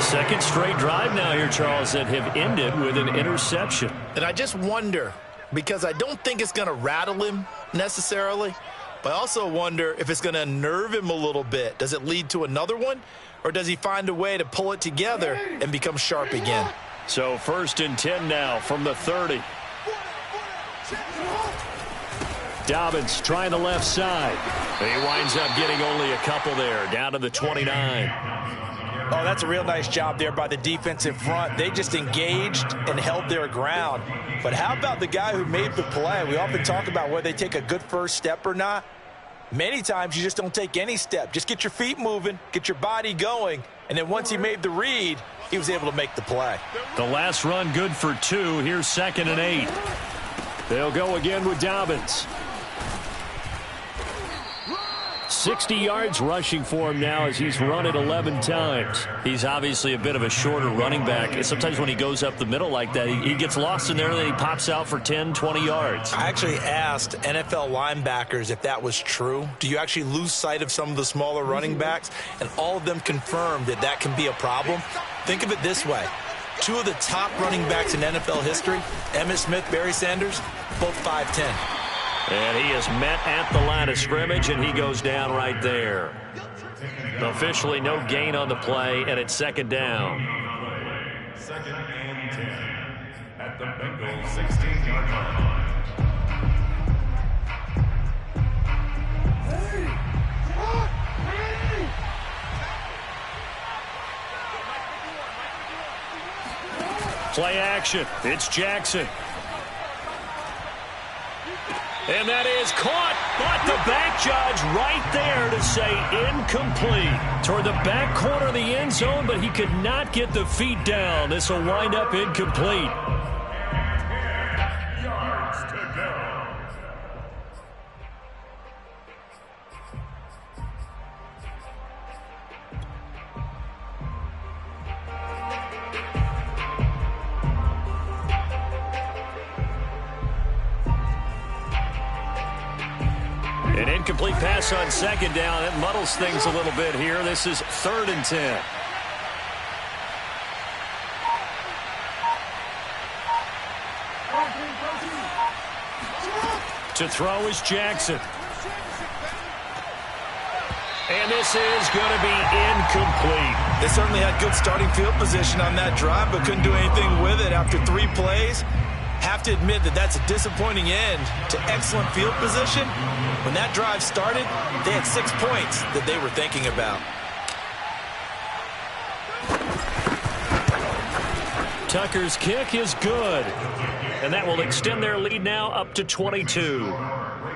2nd straight drive now here, Charles, that have ended with an interception. And I just wonder, because I don't think it's going to rattle him necessarily, but I also wonder if it's going to unnerve him a little bit. Does it lead to another one? Or does he find a way to pull it together and become sharp again? So 1st and 10 now from the 30. Dobbins trying the left side. He winds up getting only a couple there, down to the 29. Oh, that's a real nice job there by the defensive front. They just engaged and held their ground. But how about the guy who made the play? We often talk about whether they take a good first step or not. Many times you just don't take any step. Just get your feet moving, get your body going, and then once he made the read, he was able to make the play. The last run good for 2. Here's 2nd and 8. They'll go again with Dobbins. 60 yards rushing for him now as he's run it 11 times. He's obviously a bit of a shorter running back. And sometimes when he goes up the middle like that, he gets lost in there and then he pops out for 10, 20 yards. I actually asked NFL linebackers if that was true. Do you actually lose sight of some of the smaller running backs? And all of them confirmed that that can be a problem. Think of it this way. 2 of the top running backs in NFL history, Emmitt Smith, Barry Sanders, both 5'10". And he is met at the line of scrimmage, and he goes down right there. Officially no gain on the play, and it's 2nd down. 2nd and 10 at the Bengals 16-yard line. Play action. It's Jackson. And that is caught, but the back judge right there to say incomplete. Toward the back corner of the end zone, but he could not get the feet down. This will wind up incomplete. 10 yards to go. An incomplete pass on 2nd down. It muddles things a little bit here. This is 3rd and 10. To throw is Jackson. And this is going to be incomplete. They certainly had good starting field position on that drive, but couldn't do anything with it after 3 plays. Have to admit that that's a disappointing end to excellent field position. When that drive started, they had 6 points that they were thinking about. Tucker's kick is good. And that will extend their lead now up to 22.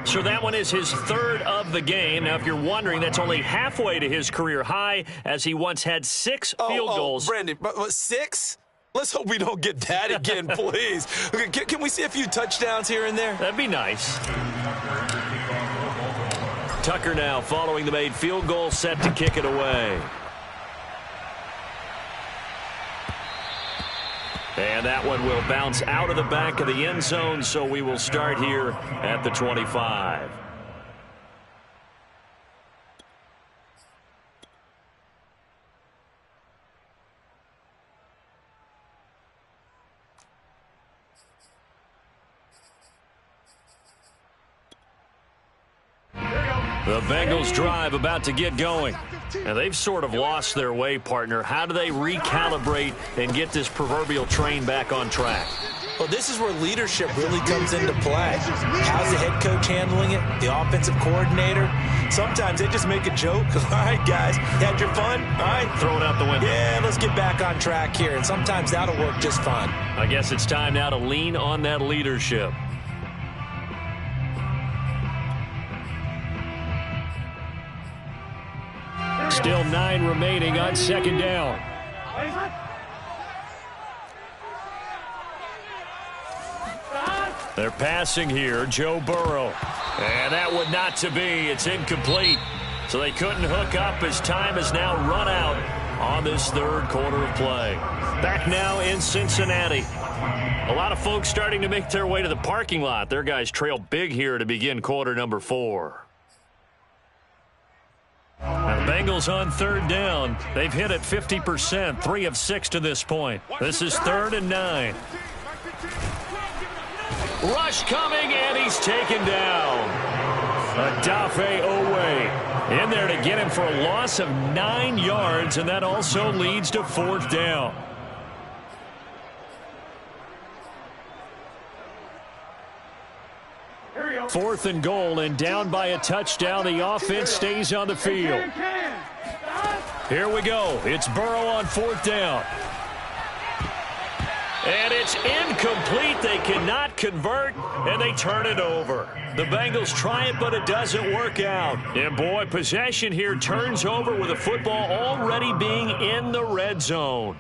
So that one is his 3rd of the game. Now, if you're wondering, that's only halfway to his career high, as he once had 6 field goals. Brandon, but 6? Let's hope we don't get that again, please. Okay, can we see a few touchdowns here and there? That'd be nice. Tucker now following the made field goal, set to kick it away. And that one will bounce out of the back of the end zone, so we will start here at the 25. The Bengals drive about to get going. And they've sort of lost their way, partner. How do they recalibrate and get this proverbial train back on track? Well, this is where leadership really comes into play. How's the head coach handling it? The offensive coordinator? Sometimes they just make a joke. All right, guys, had your fun? All right. Throw it out the window. Yeah, let's get back on track here. And sometimes that'll work just fine. I guess it's time now to lean on that leadership. Still 9 remaining on 2nd down. They're passing here, Joe Burrow. And that would not to be. It's incomplete. So they couldn't hook up as time has now run out on this 3rd quarter of play. Back now in Cincinnati. A lot of folks starting to make their way to the parking lot. Their guys trail big here to begin quarter number 4. Now the Bengals on 3rd down. They've hit it 50%, 3 of 6 to this point. This is 3rd and 9. Rush coming, and he's taken down. Adafe Owe in there to get him for a loss of 9 yards, and that also leads to 4th down. Fourth and goal, and down by a touchdown. The offense stays on the field. Here we go. It's Burrow on 4th down. And it's incomplete. They cannot convert, and they turn it over. The Bengals try it, but it doesn't work out. And, boy, possession here turns over with the football already being in the red zone.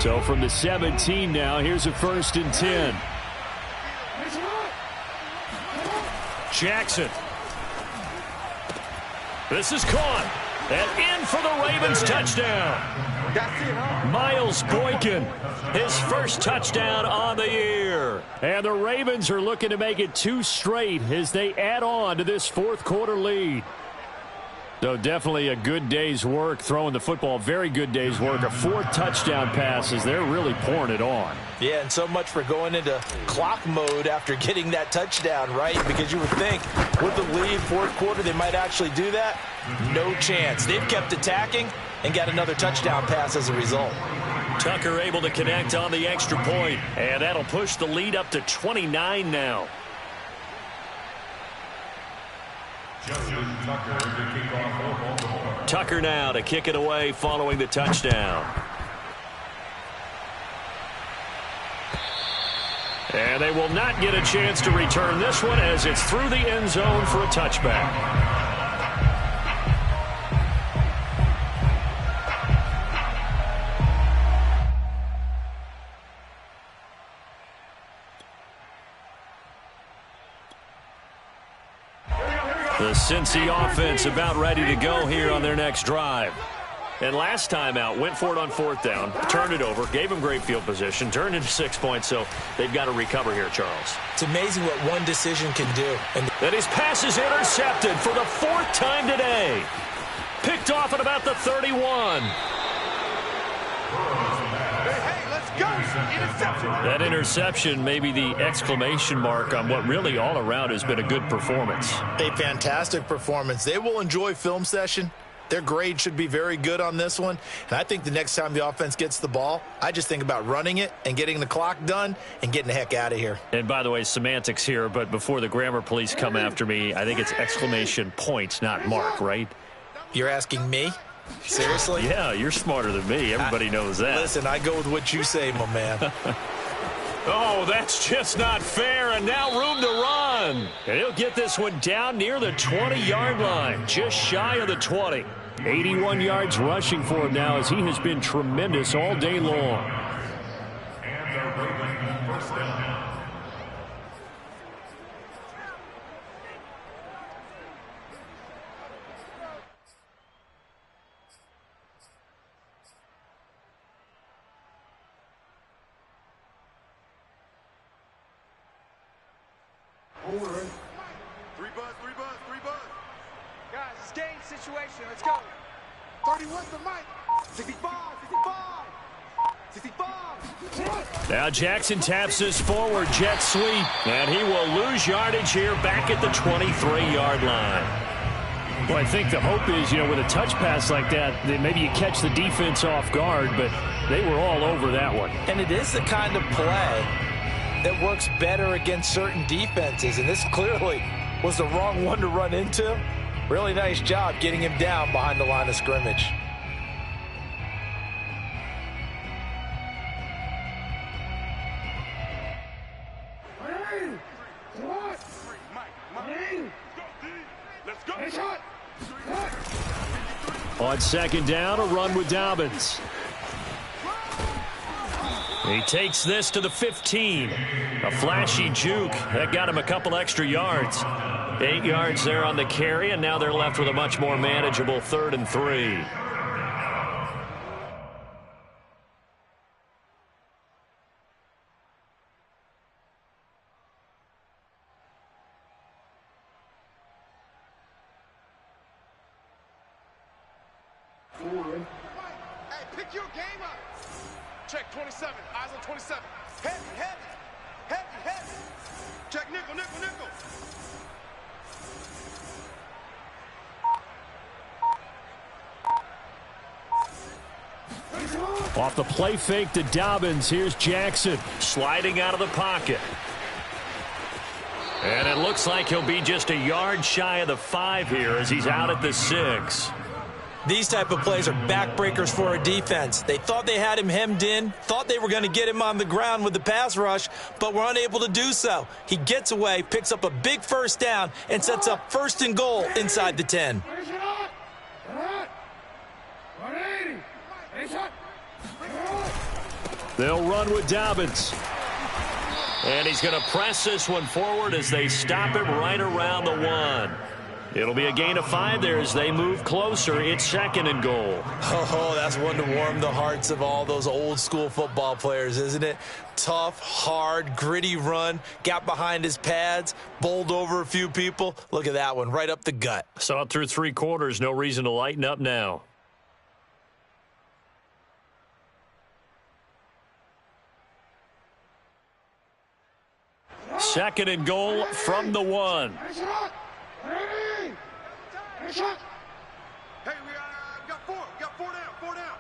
So from the 17 now, here's a 1st and 10. Jackson. This is caught. And in for the Ravens touchdown. Miles Boykin, his first touchdown on the year. And the Ravens are looking to make it 2 straight as they add on to this 4th quarter lead. So definitely a good day's work throwing the football. Very good day's work. A 4th touchdown pass as they're really pouring it on. Yeah, and so much for going into clock mode after getting that touchdown, right? Because you would think with the lead, 4th quarter, they might actually do that. No chance. They've kept attacking and got another touchdown pass as a result. Tucker able to connect on the extra point, and that'll push the lead up to 29 now. Tucker now to kick it away following the touchdown. And they will not get a chance to return this one as it's through the end zone for a touchback. The Cincy offense about ready to go here on their next drive. And last time out, went for it on 4th down, turned it over, gave them great field position, turned into 6 points, so they've got to recover here, Charles. It's amazing what one decision can do. And his pass is intercepted for the 4th time today. Picked off at about the 31. Hey, let's go. Interception. That interception may be the exclamation mark on what really all around has been a good performance. A fantastic performance. They will enjoy film session. Their grade should be very good on this one. And I think the next time the offense gets the ball, I just think about running it and getting the clock done and getting the heck out of here. And by the way, semantics here, but before the grammar police come after me, I think it's exclamation point, not mark, right? You're asking me? Seriously? Yeah, you're smarter than me. Everybody knows that. Listen, I go with what you say, my man. Oh, that's just not fair, and now room to run. And he'll get this one down near the 20-yard line, just shy of the 20. 81 yards rushing for him now as he has been tremendous all day long. And the Ravens first down. Three buzz. Guys, it's game situation. Let's go. 31's the mic. 65. 65. Now Jackson taps this forward jet sweep, and he will lose yardage here back at the 23-yard line. Well, I think the hope is, with a touch pass like that maybe you catch the defense off guard, but they were all over that one. And it is the kind of play that works better against certain defenses, and this clearly was the wrong one to run into. Really nice job getting him down behind the line of scrimmage. On second down, a run with Dobbins. He takes this to the 15. A flashy juke. That got him a couple extra yards. 8 yards there on the carry, and now they're left with a much more manageable 3rd and 3. Hey, pick your game up. Check 27. Eyes on 27. Heavy. Check nickel. Off the play fake to Dobbins. Here's Jackson sliding out of the pocket. And it looks like he'll be just a yard shy of the 5 here as he's out at the 6. These type of plays are backbreakers for a defense. They thought they had him hemmed in, thought they were going to get him on the ground with the pass rush, but were unable to do so. He gets away, picks up a big first down, and sets up 1st and goal inside the 10. They'll run with Dobbins. And he's going to press this one forward as they stop him right around the 1. It'll be a gain of 5 there as they move closer. It's 2nd and goal. Oh, that's one to warm the hearts of all those old school football players, isn't it? Tough, hard, gritty run. Got behind his pads, bowled over a few people. Look at that one, right up the gut. Saw it through 3 quarters. No reason to lighten up now. 2nd and goal from the 1. Hey, we got 4. Got 4 down. 4 down.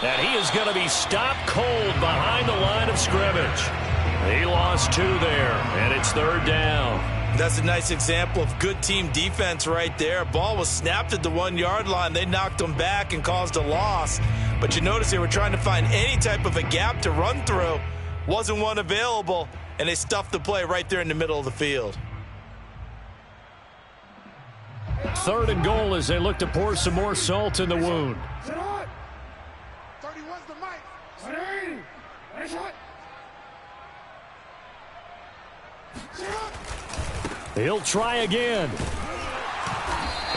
And he is going to be stopped cold behind the line of scrimmage. He lost 2 there, and it's 3rd down. That's a nice example of good team defense right there. Ball was snapped at the 1-yard line. They knocked him back and caused a loss. But you notice they were trying to find any type of a gap to run through. Wasn't one available, and they stuffed the play right there in the middle of the field. 3rd and goal as they look to pour some more salt in the wound. 31's the mic. He'll try again.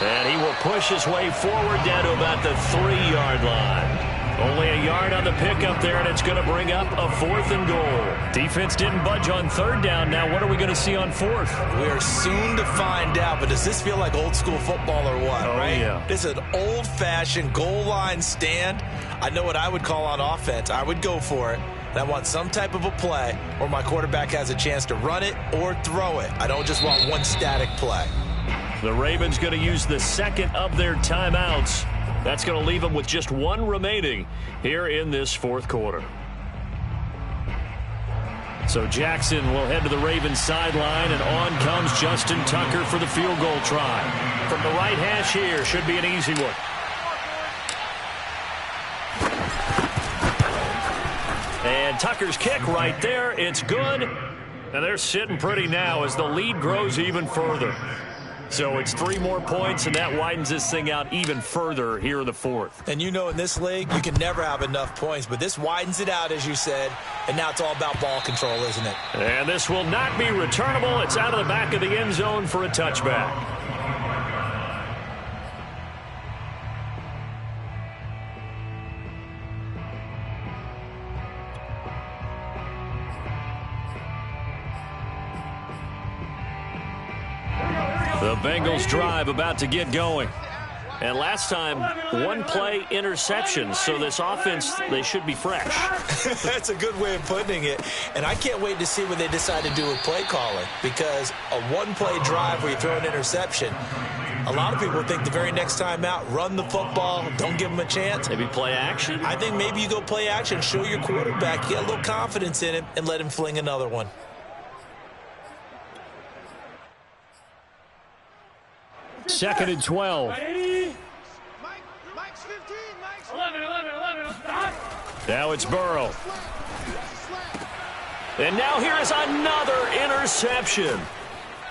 And he will push his way forward down to about the 3-yard line. Only a yard on the pickup there, and it's going to bring up a 4th and goal. Defense didn't budge on 3rd down. Now what are we going to see on 4th? We are soon to find out, but does this feel like old school football or what, right? Yeah. This is an old-fashioned goal line stand. I know what I would call on offense. I would go for it. And I want some type of a play where my quarterback has a chance to run it or throw it. I don't just want one static play. The Ravens going to use the 2nd of their timeouts. That's going to leave them with just 1 remaining here in this 4th quarter. So Jackson will head to the Ravens sideline, and on comes Justin Tucker for the field goal try. From the right hash here, should be an easy one. And Tucker's kick right there, it's good. And they're sitting pretty now as the lead grows even further. So it's 3 more points, and that widens this thing out even further here in the 4th. And you know in this league, you can never have enough points, but this widens it out, as you said, and now it's all about ball control, isn't it? And this will not be returnable. It's out of the back of the end zone for a touchback. The Bengals drive about to get going. And last time, 1-play interception. So this offense, they should be fresh. That's a good way of putting it. And I can't wait to see what they decide to do with play calling. Because a 1-play drive where you throw an interception, a lot of people think the very next time out, run the football, don't give them a chance. Maybe play action? I think maybe you go play action, show your quarterback, you get a little confidence in him, and let him fling another one. Second and 12. Mike's 15, Mike's 11. Now it's Burrow. And now here is another interception.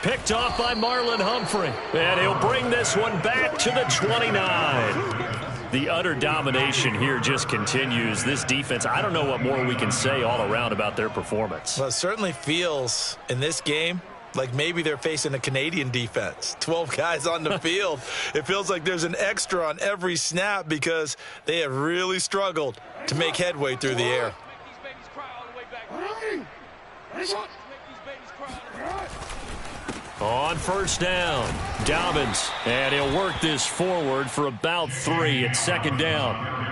Picked off by Marlon Humphrey. And he'll bring this one back to the 29. The utter domination here just continues. This defense, I don't know what more we can say all around about their performance. Well, it certainly feels in this game like maybe they're facing a Canadian defense. 12 guys on the field. It feels like there's an extra on every snap because they have really struggled to make headway through the air. On first down, Dobbins, and he'll work this forward for about 3 at 2nd down.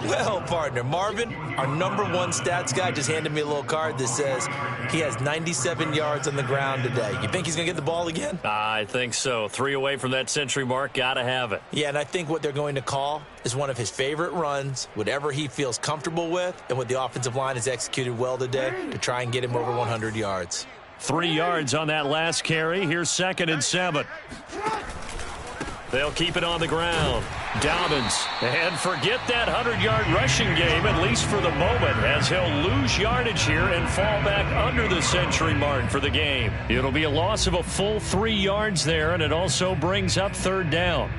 Well, partner, Marvin, our #1 stats guy, just handed me a little card that says he has 97 yards on the ground today. You think he's going to get the ball again? I think so. 3 away from that century mark. Got to have it. Yeah, and I think what they're going to call is one of his favorite runs, whatever he feels comfortable with, and what the offensive line has executed well today to try and get him over 100 yards. 3 yards on that last carry. Here's 2nd and 7. They'll keep it on the ground. Dobbins. And forget that 100-yard rushing game, at least for the moment, as he'll lose yardage here and fall back under the century mark for the game. It'll be a loss of a full 3 yards there, and it also brings up 3rd down.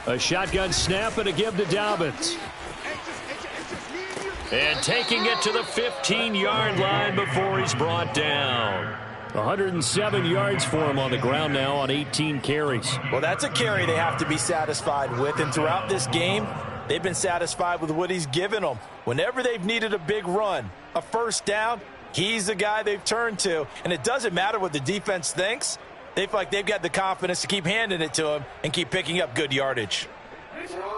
A shotgun snap and a give to Dobbins. And taking it to the 15-yard line before he's brought down. 107 yards for him on the ground now on 18 carries. Well, that's a carry they have to be satisfied with. And throughout this game, they've been satisfied with what he's given them. Whenever they've needed a big run, a first down, he's the guy they've turned to. And it doesn't matter what the defense thinks. They feel like they've got the confidence to keep handing it to him and keep picking up good yardage.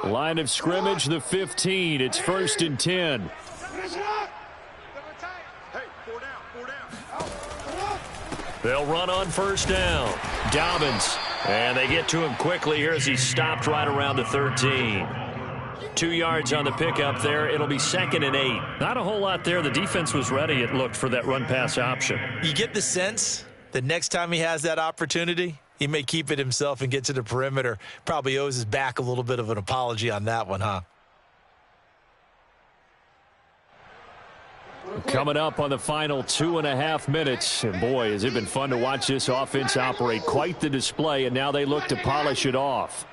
Line of scrimmage, the 15. It's 1st and 10. They'll run on first down. Dobbins. And they get to him quickly here as he stopped right around the 13. 2 yards on the pickup there. It'll be 2nd and 8. Not a whole lot there. The defense was ready, it looked, for that run-pass option. You get the sense The next time he has that opportunity, he may keep it himself and get to the perimeter. Probably owes his back a little bit of an apology on that one, huh? Coming up on the final 2.5 minutes. And boy, has it been fun to watch this offense operate. Quite the display, and now they look to polish it off.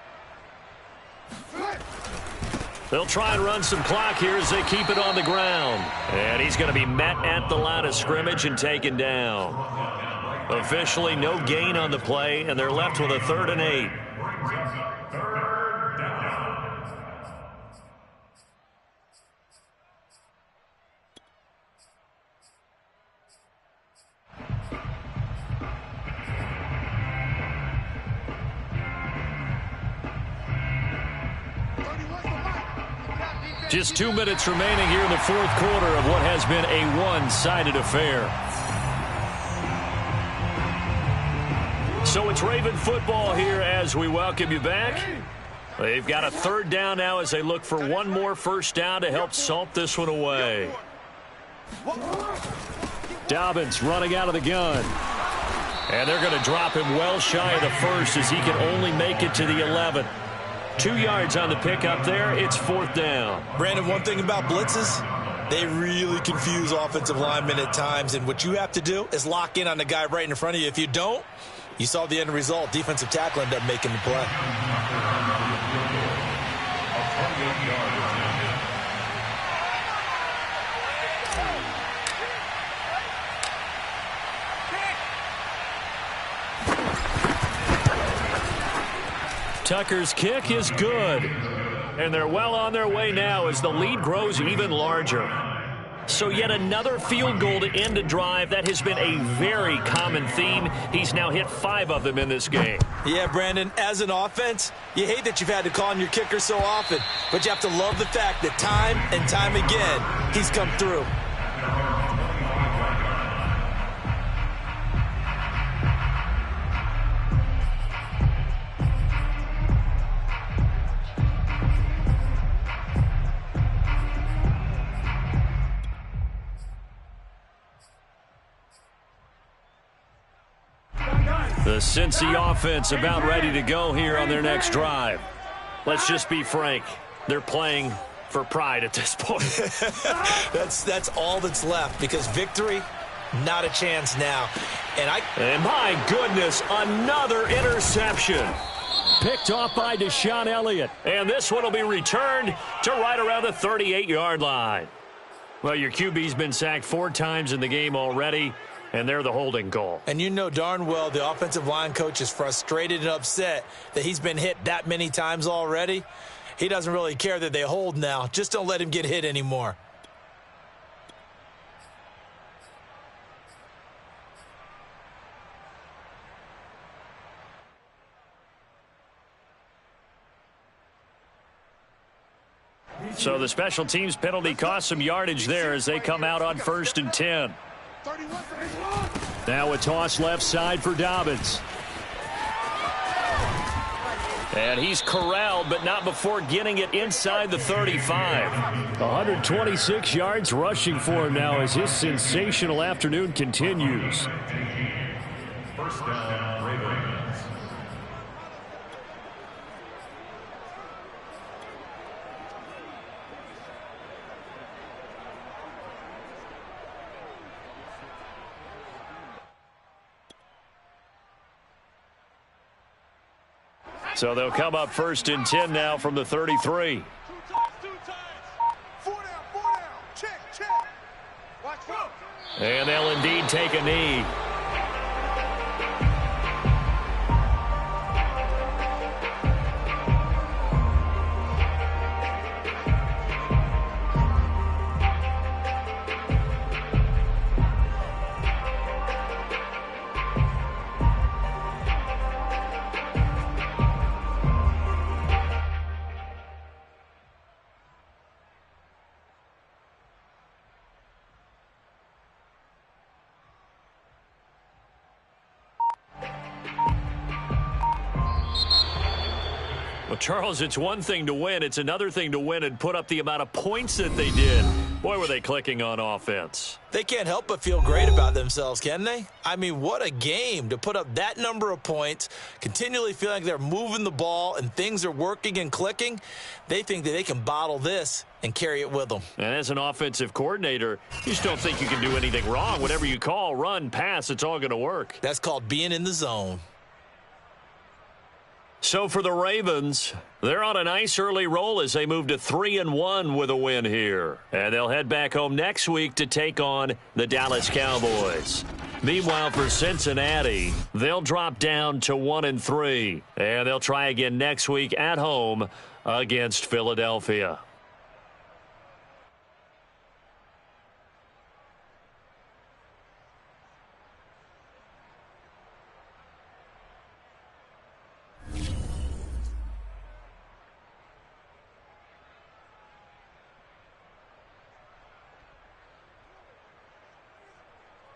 They'll try and run some clock here as they keep it on the ground. And he's going to be met at the line of scrimmage and taken down. Officially no gain on the play, and they're left with a 3rd and 8. Just 2 minutes remaining here in the 4th quarter of what has been a one-sided affair. So it's Raven football here as we welcome you back. They've got a 3rd down now as they look for one more first down to help salt this one away. Dobbins running out of the gun. And they're going to drop him well shy of the first as he can only make it to the 11. 2 yards on the pickup there. It's 4th down. Brandon, one thing about blitzes, they really confuse offensive linemen at times. And what you have to do is lock in on the guy right in front of you. If you don't, you saw the end result. Defensive tackle ended up making the play. Tucker's kick is good. And they're well on their way now as the lead grows even larger. So yet another field goal to end a drive. That has been a very common theme. He's now hit 5 of them in this game. Yeah, Brandon, as an offense, you hate that you've had to call on your kicker so often, but you have to love the fact that time and time again, he's come through. The Cincy offense about ready to go here on their next drive. Let's just be frank. They're playing for pride at this point. That's all that's left because victory, not a chance now. And my goodness, another interception. Picked off by Deshaun Elliott. And this one will be returned to right around the 38-yard line. Well, your QB's been sacked 4 times in the game already. And they're the holding call. And you know darn well the offensive line coach is frustrated and upset that he's been hit that many times already. He doesn't really care that they hold now. Just don't let him get hit anymore. So the special teams penalty cost some yardage there as they come out on 1st and 10. Now a toss left side for Dobbins. And he's corralled, but not before getting it inside the 35. 126 yards rushing for him now as his sensational afternoon continues. First down, Ravens. So they'll come up 1st and 10 now from the 33. 2 times. 4 down. Check. Watch out. And they'll indeed take a knee. Well, Charles, it's one thing to win. It's another thing to win and put up the amount of points that they did. Boy, were they clicking on offense. They can't help but feel great about themselves, can they? I mean, what a game to put up that number of points, continually feeling like they're moving the ball and things are working and clicking. They think that they can bottle this and carry it with them. And as an offensive coordinator, you just don't think you can do anything wrong. Whatever you call, run, pass, it's all going to work. That's called being in the zone. So for the Ravens, they're on a nice early roll as they move to 3-1 with a win here. And they'll head back home next week to take on the Dallas Cowboys. Meanwhile, for Cincinnati, they'll drop down to 1-3. And they'll try again next week at home against Philadelphia.